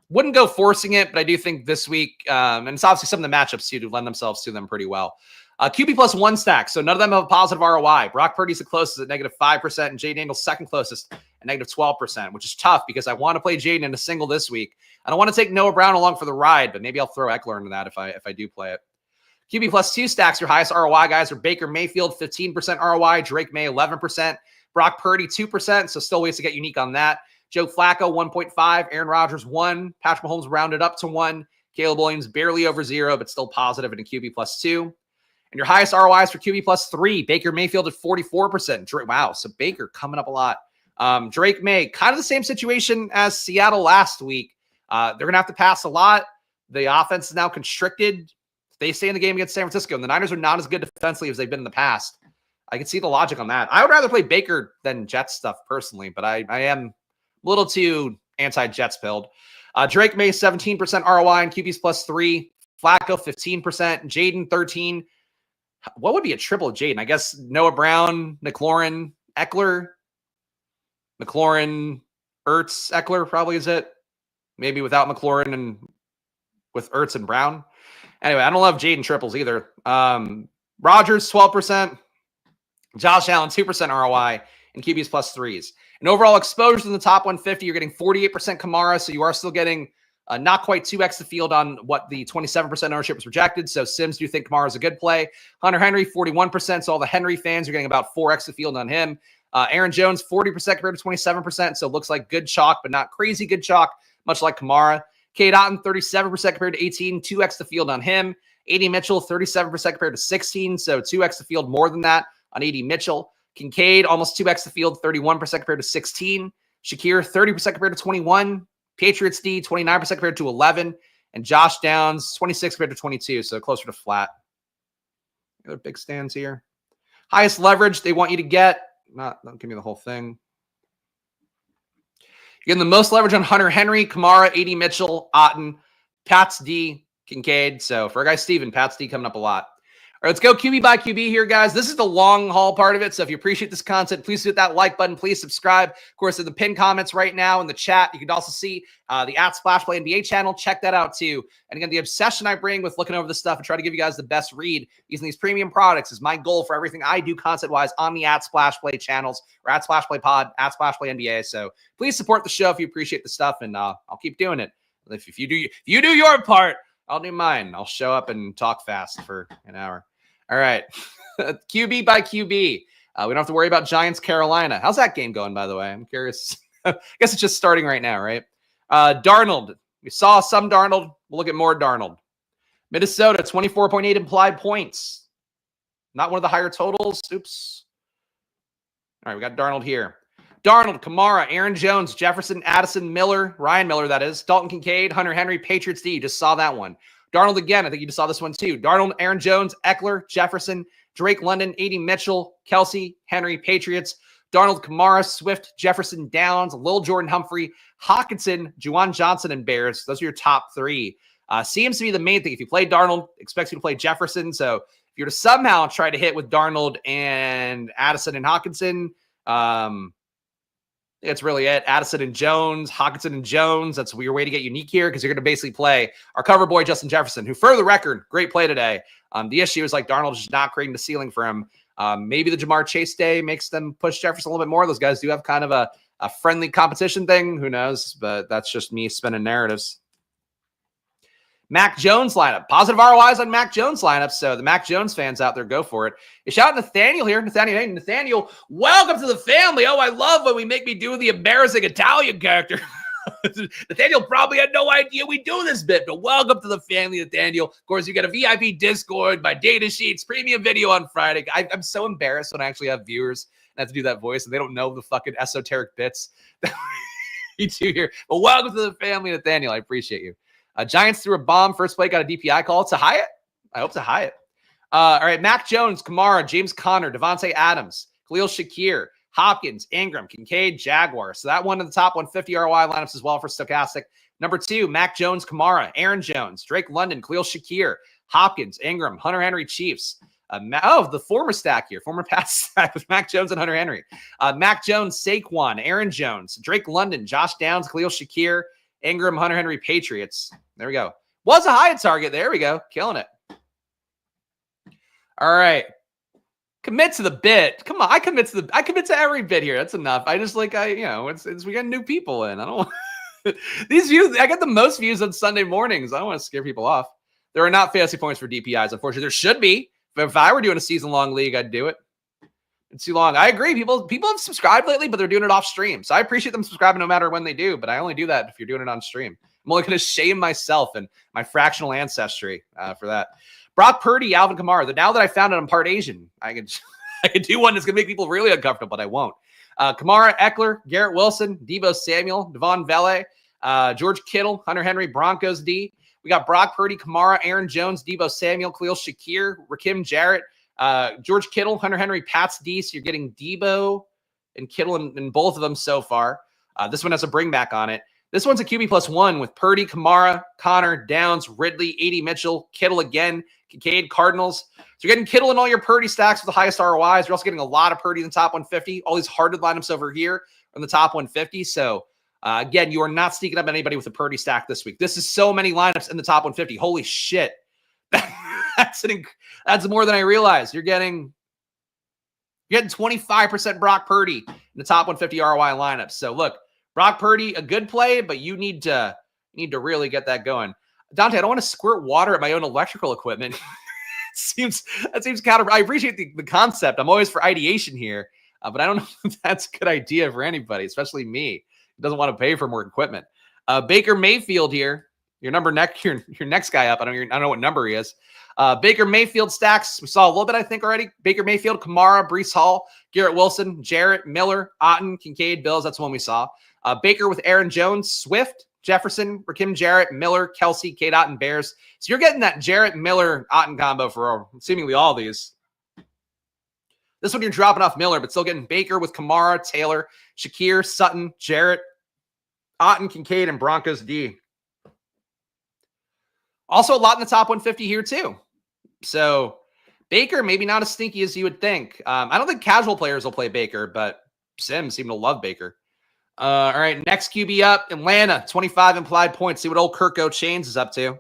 Wouldn't go forcing it, but I do think this week, and it's obviously some of the matchups too do lend themselves to them pretty well. QB plus 1 stack. So none of them have a positive ROI. Brock Purdy's the closest at -5%, and Jay Daniels second closest at -12%, which is tough because I want to play Jaden in a single this week. I don't want to take Noah Brown along for the ride, but maybe I'll throw Eckler into that if I do play it. QB plus 2 stacks, your highest ROI guys are Baker Mayfield, 15% ROI, Drake May, 11%, Brock Purdy, 2%, so still ways to get unique on that. Joe Flacco, 1.5, Aaron Rodgers, 1, Patrick Mahomes rounded up to 1, Caleb Williams barely over 0, but still positive in a QB plus 2. And your highest ROIs for QB plus 3, Baker Mayfield at 44%. Wow, so Baker coming up a lot. Drake May, kind of the same situation as Seattle last week. They're going to have to pass a lot. The offense is now constricted. They stay in the game against San Francisco, and the Niners are not as good defensively as they've been in the past. I can see the logic on that. I would rather play Baker than Jets stuff personally, but I am a little too anti-Jets build. Drake May, 17% ROI and QBs plus 3. Flacco, 15%. Jaden, 13. What would be a triple Jaden? I guess Noah Brown, McLaurin, Eckler. McLaurin, Ertz, Eckler probably is it. Maybe without McLaurin and with Ertz and Brown. Anyway, I don't love Jaden triples either. Rodgers, 12%. Josh Allen, 2% ROI, and QBs plus 3s. And overall exposure in the top 150, you're getting 48% Kamara, so you are still getting not quite 2x the field on what the 27% ownership was projected. So Sims do think Kamara is a good play. Hunter Henry, 41%. So all the Henry fans are getting about 4x the field on him. Aaron Jones, 40% compared to 27%. So it looks like good chalk, but not crazy good chalk, much like Kamara. Cade Otton, 37% compared to 18, 2x the field on him. AD Mitchell, 37% compared to 16. So 2x the field more than that on AD Mitchell. Kincaid, almost 2x the field, 31% compared to 16. Shakir, 30% compared to 21. Patriots D, 29% compared to 11. And Josh Downs, 26 compared to 22, so closer to flat. Other big stands here. Highest leverage they want you to get. Don't give me the whole thing. You're getting the most leverage on Hunter Henry, Kamara, AD Mitchell, Otton, Pats D, Kincaid. So for our guy Steven, Pats D coming up a lot. All right, let's go QB by QB here, guys. This is the long haul part of it. So if you appreciate this content, please hit that like button. Please subscribe. Of course, in the pinned comments right now in the chat, you can also see the @SplashPlay NBA channel. Check that out too. And again, the obsession I bring with looking over this stuff and try to give you guys the best read using these premium products is my goal for everything I do content-wise on the @SplashPlay channels or @SplashPlay Pod, @SplashPlay NBA. So please support the show if you appreciate the stuff, and I'll keep doing it. If you do your part, I'll do mine. I'll show up and talk fast for an hour. All right. QB by QB. We don't have to worry about Giants Carolina. How's that game going, by the way? I'm curious. I guess it's just starting right now, right? Darnold. We saw some Darnold. We'll look at more Darnold. Minnesota, 24.8 implied points. Not one of the higher totals. Oops. All right, we got Darnold here. Darnold, Kamara, Aaron Jones, Jefferson, Addison, Miller, Ryan Miller, that is, Dalton Kincaid, Hunter Henry, Patriots D. You just saw that one. Darnold again. I think you just saw this one too. Darnold, Aaron Jones, Eckler, Jefferson, Drake London, A.D. Mitchell, Kelsey, Henry, Patriots. Darnold, Kamara, Swift, Jefferson, Downs, Lil Jordan Humphrey, Hawkinson, Juwan Johnson, and Bears. Those are your top three. Seems to be the main thing. If you play Darnold, expects you to play Jefferson. So if you're to somehow try to hit with Darnold and Addison and Hawkinson, it's really it. Addison and Jones, Hawkinson and Jones. That's your way to get unique here because you're going to basically play our cover boy, Justin Jefferson, who, for the record, great play today. The issue is like Darnold just not creating the ceiling for him. Maybe the Jamar Chase day makes them push Jefferson a little bit more. Those guys do have kind of a friendly competition thing. Who knows? But that's just me spinning narratives. Mac Jones lineup. Positive ROIs on Mac Jones lineup. So the Mac Jones fans out there, go for it. A shout out Nathaniel here. Nathaniel, welcome to the family. Oh, I love when we make me do the embarrassing Italian character. Nathaniel probably had no idea we do this bit, but welcome to the family, Nathaniel. Of course, you got a VIP Discord, my data sheets, premium video on Friday. I'm so embarrassed when I actually have viewers and have to do that voice and they don't know the fucking esoteric bits that we do here. But welcome to the family, Nathaniel. I appreciate you. Giants threw a bomb. First play, got a DPI call. It's a Hyatt. I hope it's a Hyatt. All right, Mac Jones, Kamara, James Conner, Devontae Adams, Khalil Shakir, Hopkins, Ingram, Kincaid, Jaguars. So that one in the top 150 ROI lineups as well for Stochastic. Number 2, Mac Jones, Kamara, Aaron Jones, Drake London, Khalil Shakir, Hopkins, Ingram, Hunter Henry, Chiefs. The former stack here, former past stack with Mac Jones and Hunter Henry. Mac Jones, Saquon, Aaron Jones, Drake London, Josh Downs, Khalil Shakir, Ingram, Hunter Henry, Patriots. There we go. Was a Hyatt target. There we go. Killing it. All right. Commit to the bit. Come on. I commit to every bit here. That's enough. I just we got new people in. I don't want these views. I get the most views on Sunday mornings. I don't want to scare people off. There are not fantasy points for DPIs. Unfortunately, there should be. But if I were doing a season-long league, I'd do it. It's too long. I agree. People have subscribed lately, but they're doing it off stream. So I appreciate them subscribing no matter when they do, but I only do that if you're doing it on stream. I'm only going to shame myself and my fractional ancestry for that. Brock Purdy, Alvin Kamara. Now that I found out I'm part Asian, I can do one that's going to make people really uncomfortable, but I won't. Kamara, Eckler, Garrett Wilson, Deebo Samuel, Devon Vele, George Kittle, Hunter Henry, Broncos D. We got Brock Purdy, Kamara, Aaron Jones, Deebo Samuel, Khalil Shakir, Rakim Jarrett, George Kittle, Hunter Henry, Pats D. So you're getting Deebo and Kittle in both of them so far. This one has a bring back on it. This one's a QB +1 with Purdy, Kamara, Connor, Downs, Ridley, A.D. Mitchell, Kittle again, Kincaid, Cardinals. So you're getting Kittle in all your Purdy stacks with the highest ROIs. You're also getting a lot of Purdy in the top 150. All these hardwood lineups over here in the top 150. So again, you are not sneaking up anybody with a Purdy stack this week. This is so many lineups in the top 150. Holy shit. That's more than I realized. You're getting 25% Brock Purdy in the top 150 ROI lineups. So look, Brock Purdy, a good play, but you need to really get that going. Dante, I don't want to squirt water at my own electrical equipment. That seems counter. I appreciate the concept. I'm always for ideation here, but I don't know if that's a good idea for anybody, especially me, who doesn't want to pay for more equipment. Baker Mayfield here, your next guy up. I don't know what number he is. Baker Mayfield stacks. We saw a little bit, I think, already. Baker Mayfield, Kamara, Breece Hall, Garrett Wilson, Jarrett, Miller, Otten, Kincaid, Bills. That's the one we saw. Baker with Aaron Jones, Swift, Jefferson, Rakim Jarrett, Miller, Kelsey, Kate Otten, Bears. So you're getting that Jarrett, Miller, Otten combo for seemingly all these. This one you're dropping off Miller, but still getting Baker with Kamara, Taylor, Shakir, Sutton, Jarrett, Otten, Kincaid, and Broncos D. Also a lot in the top 150 here too. So Baker, maybe not as stinky as you would think. I don't think casual players will play Baker, but Sims seem to love Baker. All right, next QB up, Atlanta, 25 implied points. See what old Kirk Chains is up to.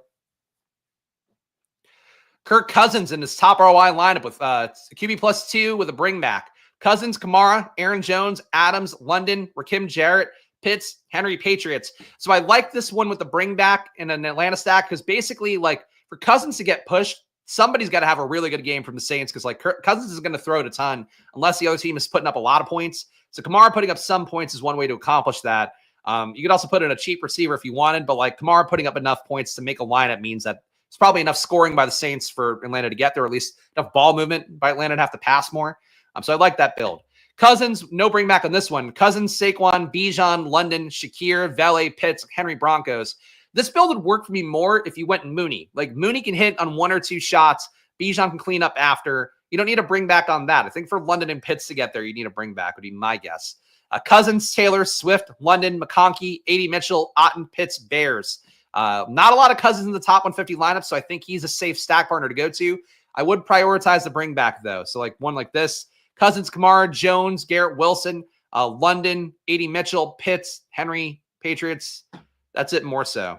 Kirk Cousins in his top ROI lineup with QB +2 with a bring back. Cousins, Kamara, Aaron Jones, Adams, London, Rakim Jarrett, Pitts, Henry, Patriots. So I like this one with the bring back in an Atlanta stack because basically, like, for Cousins to get pushed, somebody's got to have a really good game from the Saints because like Kirk Cousins is going to throw it a ton unless the other team is putting up a lot of points. So Kamara putting up some points is one way to accomplish that. You could also put in a cheap receiver if you wanted, but like Kamara putting up enough points to make a lineup means that it's probably enough scoring by the Saints for Atlanta to get there, or at least enough ball movement by Atlanta to have to pass more. So I like that build. Cousins, no bring back on this one. Cousins, Saquon, Bijan, London, Shakir, Vele, Pitts, Henry, Broncos. This build would work for me more if you went Mooney. Like Mooney can hit on 1 or 2 shots. Bijan can clean up after. You don't need a bring back on that. I think for London and Pitts to get there, you need a bring back would be my guess. Cousins, Taylor, Swift, London, McConkey, A.D. Mitchell, Otten, Pitts, Bears. Not a lot of Cousins in the top 150 lineup, so I think he's a safe stack partner to go to. I would prioritize the bring back, though. So like one like this, Cousins, Kamara, Jones, Garrett Wilson, London, A.D. Mitchell, Pitts, Henry, Patriots. That's it more so.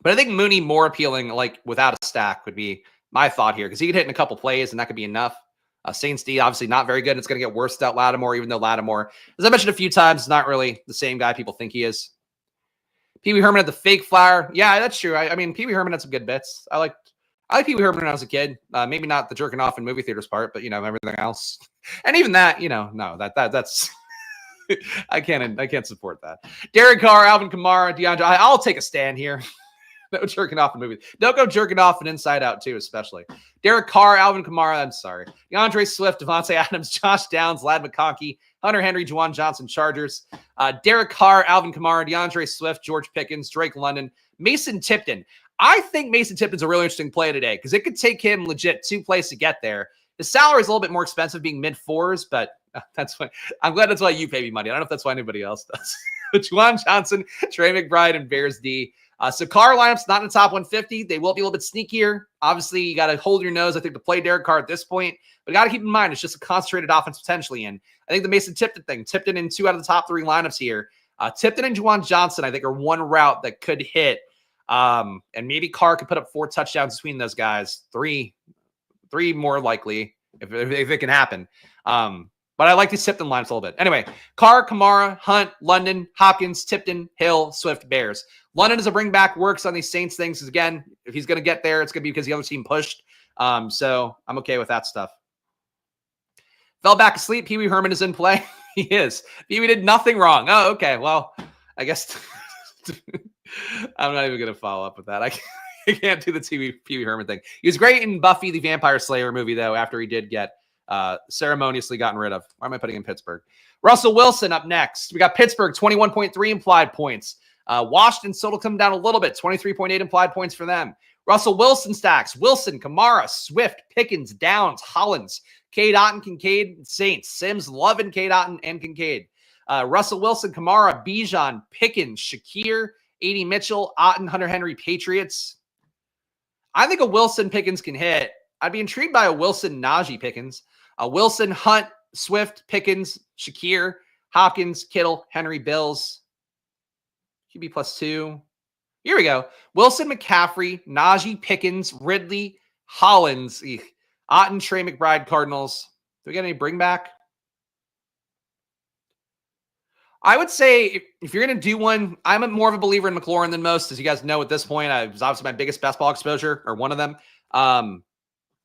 But I think Mooney more appealing, like without a stack, would be my thought here, because he could hit in a couple plays, and that could be enough. Saints D, obviously not very good. It's going to get worse without Lattimore, even though Lattimore, as I mentioned a few times, is not really the same guy people think he is. Pee Wee Herman had the fake flower. Yeah, that's true. I mean, Pee Wee Herman had some good bits. I like Pee Wee Herman when I was a kid. Maybe not the jerking off in movie theaters part, but everything else. And even that, no, that's I can't support that. Derek Carr, Alvin Kamara, DeAndre. I'll take a stand here. No jerking off in movies. Don't go jerking off in Inside Out too, especially. Derek Carr, Alvin Kamara. I'm sorry. DeAndre Swift, Devontae Adams, Josh Downs, Lad McConkey, Hunter Henry, Juwan Johnson, Chargers. Derek Carr, Alvin Kamara, DeAndre Swift, George Pickens, Drake London, Mason Tipton. I think Mason Tipton's a really interesting play today because it could take him legit 2 plays to get there. His salary is a little bit more expensive, being mid-4s, but that's why I'm glad that's why you pay me money. I don't know if that's why anybody else does. Juwan Johnson, Trey McBride, and Bears D. So Carr lineup's not in the top 150. They will be a little bit sneakier. Obviously, you got to hold your nose, I think, to play Derek Carr at this point. But got to keep in mind, it's just a concentrated offense potentially. And I think the Mason Tipton thing, Tipton in 2 out of the top 3 lineups here. Tipton and Juwan Johnson, I think, are one route that could hit. And maybe Carr could put up 4 touchdowns between those guys. Three more likely if it can happen. But I like these Tipton lines a little bit. Anyway, Carr, Kamara, Hunt, London, Hopkins, Tipton, Hill, Swift, Bears. London as a bring back works on these Saints things. Because again, if he's going to get there, it's going to be because the other team pushed. So I'm okay with that stuff. Fell back asleep. Pee Wee Herman is in play. He is. Pee Wee did nothing wrong. Oh, okay. Well, I guess I'm not even going to follow up with that. I can't do the Pee Wee Herman thing. He was great in Buffy the Vampire Slayer movie, though, after he did get ceremoniously gotten rid of. Why am I putting in Pittsburgh? Russell Wilson up next. We got Pittsburgh, 21.3 implied points. Washington still come down a little bit, 23.8 implied points for them. Russell Wilson stacks. Wilson, Kamara, Swift, Pickens, Downs, Hollins, Cade Otton, Kincaid, Saints. Sims, loving Cade Otton and Kincaid. Russell Wilson, Kamara, Bijan, Pickens, Shakir, A.D. Mitchell, Otton, Hunter Henry, Patriots. I think a Wilson Pickens can hit. I'd be intrigued by a Wilson Najee Pickens. Wilson, Hunt, Swift, Pickens, Shakir, Hopkins, Kittle, Henry, Bills. QB +2. Here we go. Wilson, McCaffrey, Najee, Pickens, Ridley, Hollins, Otton, Trey McBride, Cardinals. Do we get any bring back? I would say if you're going to do one, I'm more of a believer in McLaurin than most. As you guys know at this point, I was obviously my biggest best ball exposure, or one of them.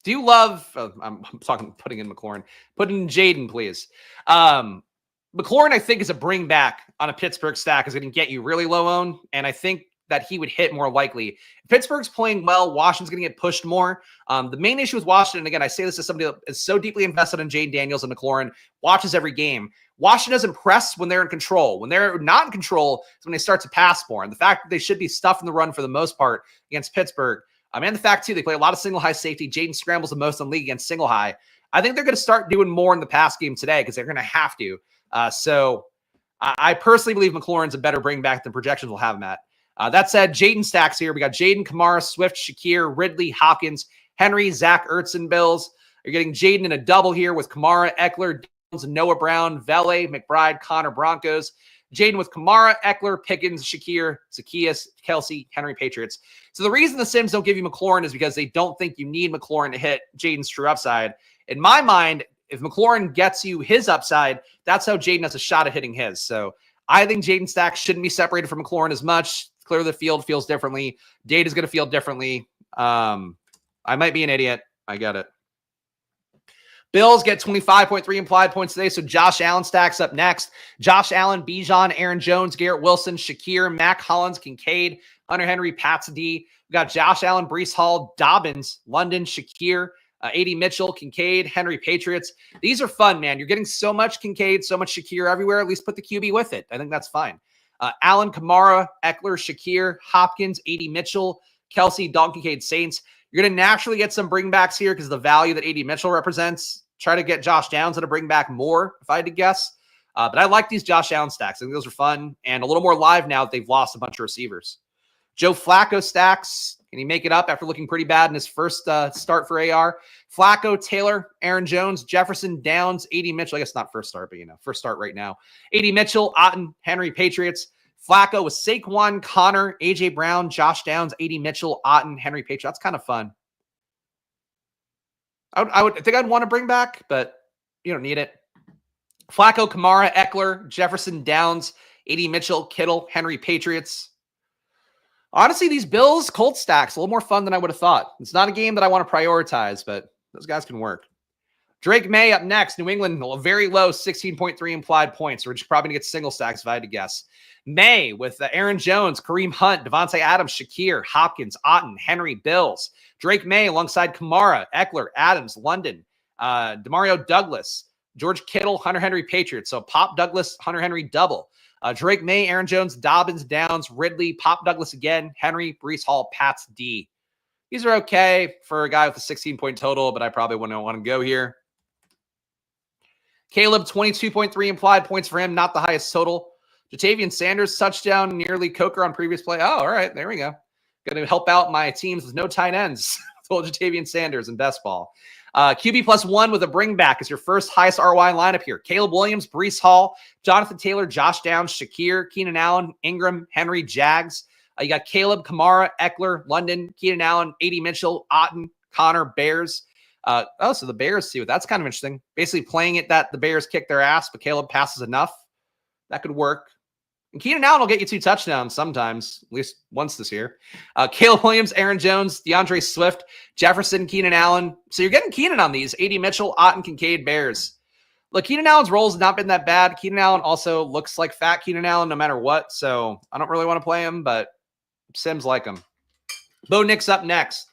Do you love, I'm putting in McLaurin. Put in Jaden, please. McLaurin, I think, is a bring back on a Pittsburgh stack is going to get you really low owned. And I think that he would hit more likely. If Pittsburgh's playing well, Washington's going to get pushed more. The main issue with Washington, again, I say this as somebody that is so deeply invested in Jane Daniels and McLaurin, watches every game. Washington doesn't press when they're in control. When they're not in control is when they start to pass more. And the fact that they should be stuffing the run for the most part against Pittsburgh, and the fact, too, they play a lot of single high safety. Jaden scrambles the most in the league against single high. I think they're going to start doing more in the pass game today because they're going to have to. So I personally believe McLaurin's a better bring back than projections will have him at. That said, Jaden stacks here. We got Jaden, Kamara, Swift, Shakir, Ridley, Hopkins, Henry, Zach Ertz, and Bills. You're getting Jaden in a double here with Kamara, Eckler, Downs, Noah Brown, Vele, McBride, Connor, Broncos. Jaden with Kamara, Eckler, Pickens, Shakir, Zacchaeus, Kelsey, Henry, Patriots. So the reason the Sims don't give you McLaurin is because they don't think you need McLaurin to hit Jaden's true upside. In my mind, if McLaurin gets you his upside, that's how Jaden has a shot at hitting his. So I think Jaden stacks shouldn't be separated from McLaurin as much. Clearly the field feels differently. Data's going to feel differently. I might be an idiot. I get it. Bills get 25.3 implied points today, so Josh Allen stacks up next. Josh Allen, Bijan, Aaron Jones, Garrett Wilson, Shakir, Mac Hollins, Kincaid, Hunter Henry, Pats D. We got Josh Allen, Breece Hall, Dobbins, London, Shakir, AD Mitchell, Kincaid, Henry, Patriots. These are fun, man. You're getting so much Kincaid, so much Shakir everywhere. At least put the QB with it. I think that's fine. Allen, Kamara, Eckler, Shakir, Hopkins, AD Mitchell, Kelsey, Dalton, Kincaid, Saints. You're going to naturally get some bringbacks here because the value that AD Mitchell represents. Try to get Josh Downs to bring back more, if I had to guess. But I like these Josh Allen stacks. I think those are fun and a little more live now that they've lost a bunch of receivers. Joe Flacco stacks. Can he make it up after looking pretty bad in his first start for AR? Flacco, Taylor, Aaron Jones, Jefferson, Downs, AD Mitchell. I guess not first start, but first start right now. AD Mitchell, Otten, Henry, Patriots. Flacco with Saquon, Connor, AJ Brown, Josh Downs, AD Mitchell, Otten, Henry, Patriots. That's kind of fun. I think I'd want to bring back, but you don't need it. Flacco, Kamara, Eckler, Jefferson, Downs, AD Mitchell, Kittle, Henry, Patriots. Honestly, these Bills Colts stacks a little more fun than I would have thought. It's not a game that I want to prioritize, but those guys can work. Drake May up next. New England, a very low 16.3 implied points. We're just probably going to get single stacks if I had to guess. May with Aaron Jones, Kareem Hunt, Devontae Adams, Shakir, Hopkins, Otten, Henry, Bills. Drake May alongside Kamara, Eckler, Adams, London, Demario Douglas, George Kittle, Hunter Henry, Patriots. So Pop Douglas, Hunter Henry double. Drake May, Aaron Jones, Dobbins, Downs, Ridley, Pop Douglas again, Henry, Breece Hall, Pats D. These are okay for a guy with a 16-point total, but I probably wouldn't want to go here. Caleb, 22.3 implied points for him, not the highest total. Jatavian Sanders, touchdown, nearly Coker on previous play. Oh, all right, there we go. Going to help out my teams with no tight ends. Told Jatavian Sanders in best ball. QB +1 with a bring back is your first highest ROI lineup here. Caleb Williams, Breece Hall, Jonathan Taylor, Josh Downs, Shakir, Keenan Allen, Ingram, Henry, Jags. You got Caleb, Kamara, Eckler, London, Keenan Allen, AD Mitchell, Otten, Connor, Bears. So the Bears, see what that's kind of interesting. Basically playing it that the Bears kick their ass, but Caleb passes enough. That could work. And Keenan Allen will get you 2 touchdowns sometimes, at least once this year. Caleb Williams, Aaron Jones, DeAndre Swift, Jefferson, Keenan Allen. So you're getting Keenan on these. AD Mitchell, Otten, Kincaid, Bears. Look, Keenan Allen's roles have not been that bad. Keenan Allen also looks like fat Keenan Allen no matter what. So I don't really want to play him, but Sims like him. Bo Nix up next.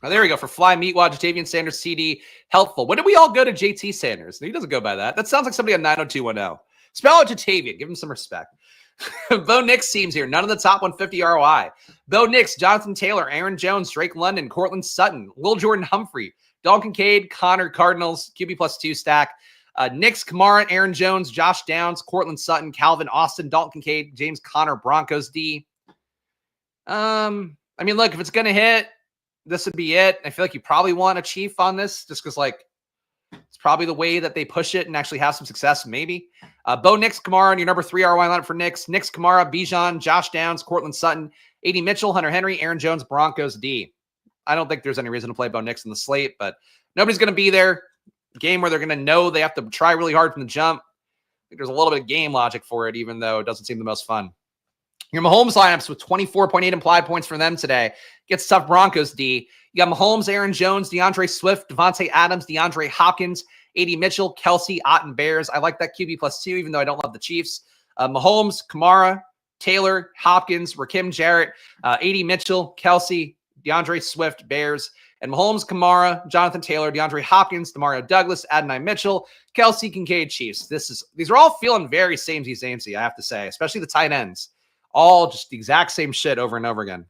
Oh, there we go. For Fly, Meatwad, Jatavian Sanders, CD, helpful. When did we all go to JT Sanders? He doesn't go by that. That sounds like somebody on 90210. Spell out Jatavian. Give him some respect. Bo Nix teams here. None of the top 150 ROI. Bo Nix, Jonathan Taylor, Aaron Jones, Drake London, Cortland Sutton, Will Jordan Humphrey, Dalton Kincaid, Connor Cardinals, QB +2 stack. Nix, Kamara, Aaron Jones, Josh Downs, Cortland Sutton, Calvin Austin, Dalton Kincaid, James Conner, Broncos D. I mean, look, if it's going to hit, this would be it. I feel like you probably want a Chief on this just because, like, it's probably the way that they push it and actually have some success, maybe. Bo Nix, Kamara, and your number 3 ROI lineup for Nix. Nix, Kamara, Bijan, Josh Downs, Cortland Sutton, AD Mitchell, Hunter Henry, Aaron Jones, Broncos D. I don't think there's any reason to play Bo Nix in the slate, but nobody's going to be there. Game where they're going to know they have to try really hard from the jump. I think there's a little bit of game logic for it, even though it doesn't seem the most fun. Your Mahomes lineups with 24.8 implied points for them today. Gets tough Broncos D. You got Mahomes, Aaron Jones, DeAndre Swift, Devontae Adams, DeAndre Hopkins, AD Mitchell, Kelsey, Otten, Bears. I like that QB +2, even though I don't love the Chiefs. Mahomes, Kamara, Taylor, Hopkins, Rakim Jarrett, AD Mitchell, Kelsey, DeAndre Swift, Bears. And Mahomes, Kamara, Jonathan Taylor, DeAndre Hopkins, Demario Douglas, Adonai Mitchell, Kelsey, Kincaid, Chiefs. These are all feeling very samey, I have to say, especially the tight ends. All just the exact same shit over and over again.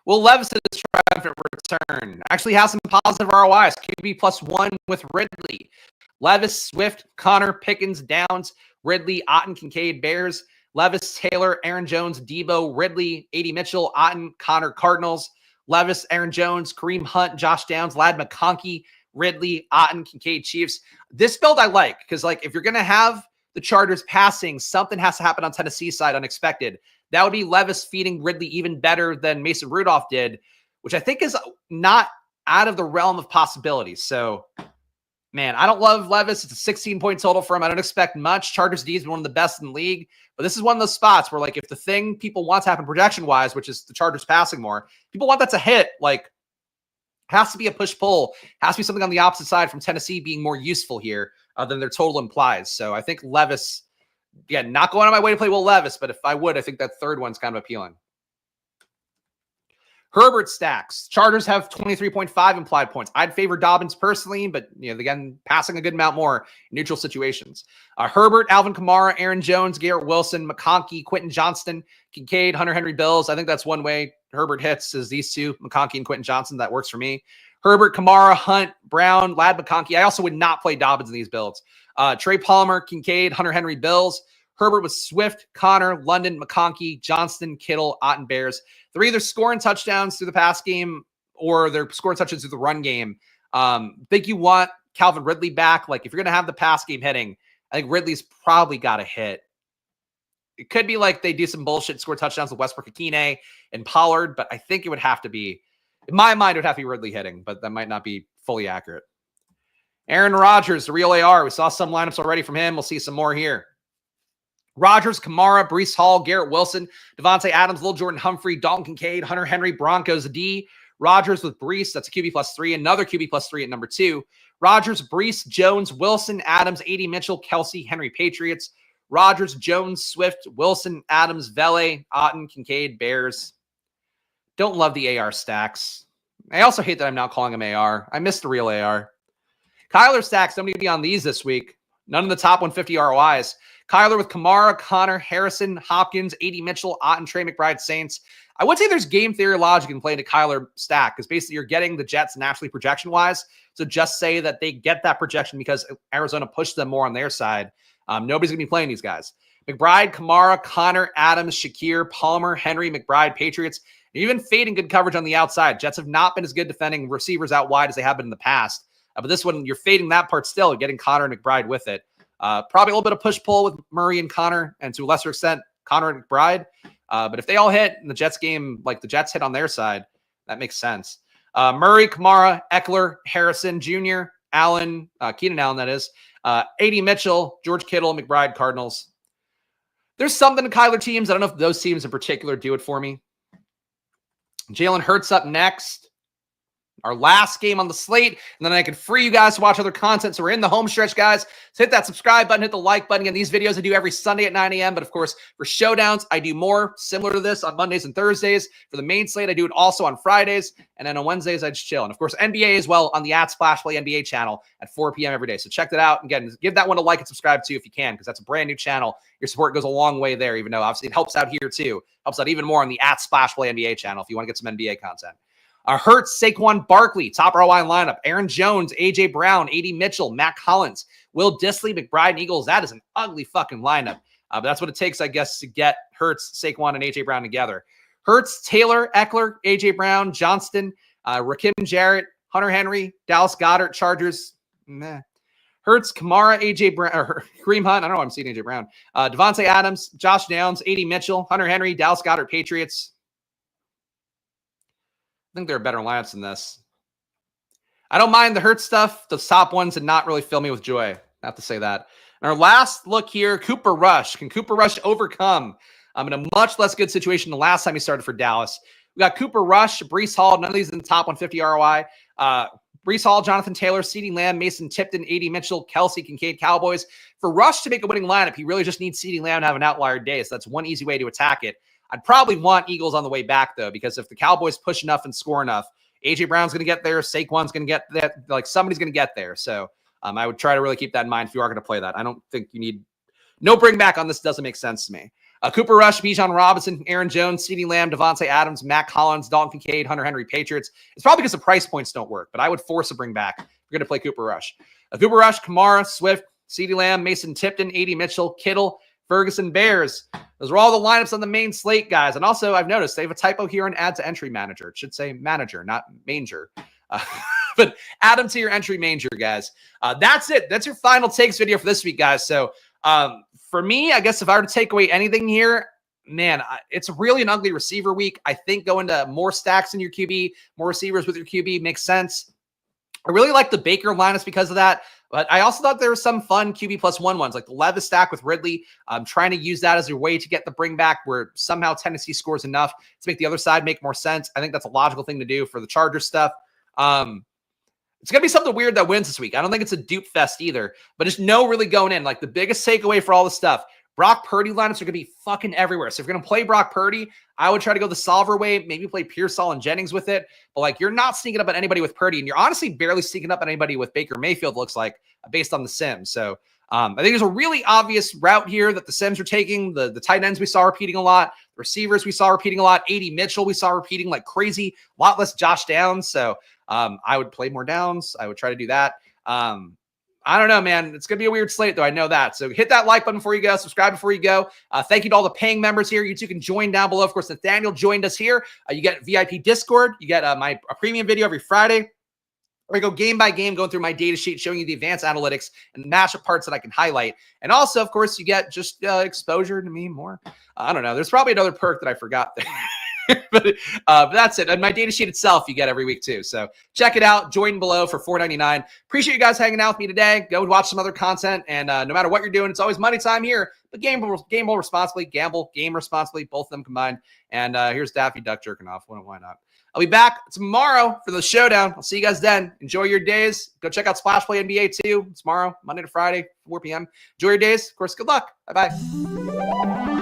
Will Levis is triumphant return. Actually has some positive ROIs. QB +1 with Ridley. Levis, Swift, Connor, Pickens, Downs, Ridley, Otten, Kincaid, Bears. Levis, Taylor, Aaron Jones, Debo, Ridley, AD Mitchell, Otten, Connor, Cardinals. Levis, Aaron Jones, Kareem Hunt, Josh Downs, Lad McConkey, Ridley, Otten, Kincaid, Chiefs. This build I like because, like, if you're going to have the Chargers passing, something has to happen on Tennessee's side unexpected. That would be Levis feeding Ridley even better than Mason Rudolph did, which I think is not out of the realm of possibilities. So Man, I don't love Levis. It's a 16-point total for him. I don't expect much. Chargers D has been one of the best in the league. But this is one of those spots where, like, if the thing people want to happen projection-wise, which is the Chargers passing more, people want that to hit, like, has to be a push-pull. Has to be something on the opposite side from Tennessee being more useful here than their total implies. So I think Levis, yeah, not going on my way to play Will Levis, but if I would, I think that third one's kind of appealing. Herbert stacks. Chargers have 23.5 implied points. I'd favor Dobbins personally, but again, passing a good amount more in neutral situations. Herbert, Alvin Kamara, Aaron Jones, Garrett Wilson, McConkey, Quentin Johnston, Kincaid, Hunter Henry, Bills. I think that's one way Herbert hits is these two, McConkey and Quentin Johnston. That works for me. Herbert, Kamara, Hunt, Brown, Lad McConkey. I also would not play Dobbins in these builds. Trey Palmer, Kincaid, Hunter Henry, Bills. Herbert with Swift, Connor, London, McConkey, Johnston, Kittle, Otten, Bears. They're either scoring touchdowns through the pass game or they're scoring touchdowns through the run game. Think you want Calvin Ridley back. Like, if you're going to have the pass game hitting, I think Ridley's probably got to hit. It could be like they do some bullshit, score touchdowns with Westbrook, Akine, and Pollard, but I think it would have to be, in my mind, it would have to be Ridley hitting, but that might not be fully accurate. Aaron Rodgers, the real AR. We saw some lineups already from him. We'll see some more here. Rodgers, Kamara, Breece Hall, Garrett Wilson, Devontae Adams, Lil Jordan Humphrey, Dalton Kincaid, Hunter Henry, Broncos D. Rodgers with Breece, that's a QB +3, another QB +3 at number 2. Rodgers, Breece, Jones, Wilson, Adams, AD Mitchell, Kelsey, Henry, Patriots. Rodgers, Jones, Swift, Wilson, Adams, Vele, Otten, Kincaid, Bears. Don't love the AR stacks. I also hate that I'm now calling him AR. I missed the real AR. Kyler stacks, I'm going to be on these this week. None of the top 150 ROIs. Kyler with Kamara, Connor, Harrison, Hopkins, AD Mitchell, Otten, Trey McBride, Saints. I would say there's game theory logic in playing a Kyler stack because basically you're getting the Jets naturally projection-wise. So just say that they get that projection because Arizona pushed them more on their side. Nobody's going to be playing these guys. McBride, Kamara, Connor, Adams, Shakir, Palmer, Henry, McBride, Patriots. Even fading good coverage on the outside. Jets have not been as good defending receivers out wide as they have been in the past. But this one, you're fading that part still, getting Connor and McBride with it. Probably a little bit of push-pull with Murray and Connor, and to a lesser extent, Connor and McBride. But if they all hit in the Jets game, like the Jets hit on their side, that makes sense. Murray, Kamara, Eckler, Harrison Jr., Allen, Keenan Allen, that is. AD Mitchell, George Kittle, McBride, Cardinals. There's something to Kyler teams. I don't know if those teams in particular do it for me. Jalen Hurts up next. Our last game on the slate, and then I can free you guys to watch other content. So we're in the home stretch, guys. So hit that subscribe button, hit the like button. Again, these videos I do every Sunday at 9 a.m. But of course, for showdowns, I do more similar to this on Mondays and Thursdays. For the main slate, I do it also on Fridays. And then on Wednesdays, I just chill. And of course, NBA as well on the @SplashPlay NBA channel at 4 p.m. every day. So check that out. Again, give that one a like and subscribe to if you can, because that's a brand new channel. Your support goes a long way there, even though obviously it helps out here too. Helps out even more on the @SplashPlay NBA channel if you want to get some NBA content. Hurts, Saquon Barkley, top ROI lineup. Aaron Jones, A.J. Brown, AD Mitchell, Matt Collins, Will Dissly, McBride, and Eagles. That is an ugly fucking lineup. But that's what it takes, I guess, to get Hurts, Saquon, and A.J. Brown together. Hurts, Taylor, Eckler, A.J. Brown, Johnston, Rakim Jarrett, Hunter Henry, Dallas Goedert, Chargers. Meh. Hurts, Kamara, A.J. Brown, or Kareem Hunt. I don't know why I'm seeing A.J. Brown. Devontae Adams, Josh Downs, AD Mitchell, Hunter Henry, Dallas Goedert, Patriots. I think there are better lineups than this. I don't mind the Hurts stuff. The top ones did not really fill me with joy. I have to say that. And our last look here, Cooper Rush. Can Cooper Rush overcome? I'm in a much less good situation than the last time he started for Dallas. We got Cooper Rush, Breece Hall. None of these in the top 150 ROI. Breece Hall, Jonathan Taylor, CeeDee Lamb, Mason Tipton, AD Mitchell, Kelsey, Kincaid, Cowboys. For Rush to make a winning lineup, he really just needs CeeDee Lamb to have an outlier day. So that's one easy way to attack it. I'd probably want Eagles on the way back, though, because if the Cowboys push enough and score enough, A.J. Brown's going to get there, Saquon's going to get that, like somebody's going to get there. So I would try to really keep that in mind if you are going to play that. I don't think you need – no bring back on this doesn't make sense to me. Cooper Rush, Bijan Robinson, Aaron Jones, CeeDee Lamb, Devontae Adams, Matt Collins, Dalton Kincaid, Hunter Henry, Patriots. It's probably because the price points don't work, but I would force a bring back if you're going to play Cooper Rush. Cooper Rush, Kamara, Swift, CeeDee Lamb, Mason Tipton, AD Mitchell, Kittle, Ferguson, Bears. Those are all the lineups on the main slate, guys. And also, I've noticed they have a typo here in add to entry manager. It should say manager, not manger. But add them to your entry manger, guys. That's it. That's your final takes video for this week, guys. So for me, I guess if I were to take away anything here, man, it's really an ugly receiver week. I think going to more stacks in your QB, more receivers with your QB makes sense. I really like the Baker lineups because of that. But I also thought there was some fun QB plus one ones, like the Levis stack with Ridley. I'm trying to use that as a way to get the bring back where somehow Tennessee scores enough to make the other side make more sense. I think that's a logical thing to do for the Chargers stuff. It's going to be something weird that wins this week. I don't think it's a dupe fest either, but just no really going in. Like the biggest takeaway for all this stuff, Brock Purdy lineups are going to be fucking everywhere. So if you're going to play Brock Purdy, I would try to go the solver way, maybe play Pearsall and Jennings with it. But like you're not sneaking up at anybody with Purdy, and you're honestly barely sneaking up at anybody with Baker Mayfield, looks like, based on the Sims. So I think there's a really obvious route here that the Sims are taking. The tight ends we saw repeating a lot. The receivers we saw repeating a lot. A.D. Mitchell we saw repeating like crazy. A lot less Josh Downs. So I would play more Downs. I would try to do that. I don't know, man. It's going to be a weird slate, though. I know that. So hit that like button before you go. Subscribe before you go. Thank you to all the paying members here. You too can join down below. Of course, Nathaniel joined us here. You get VIP Discord. You get a premium video every Friday. Where I go game by game, going through my data sheet, showing you the advanced analytics and matchup parts that I can highlight. And also, of course, you get just exposure to me more. I don't know. There's probably another perk that I forgot there. but that's it. And my data sheet itself, you get every week too. So check it out. Join below for $4.99. Appreciate you guys hanging out with me today. Go watch some other content. And no matter what you're doing, it's always money time here. But gamble responsibly, game responsibly, both of them combined. And here's Daffy Duck jerking off. Why not? I'll be back tomorrow for the showdown. I'll see you guys then. Enjoy your days. Go check out Splash Play NBA too tomorrow, Monday to Friday, 4 p.m. Enjoy your days. Of course, good luck. Bye-bye.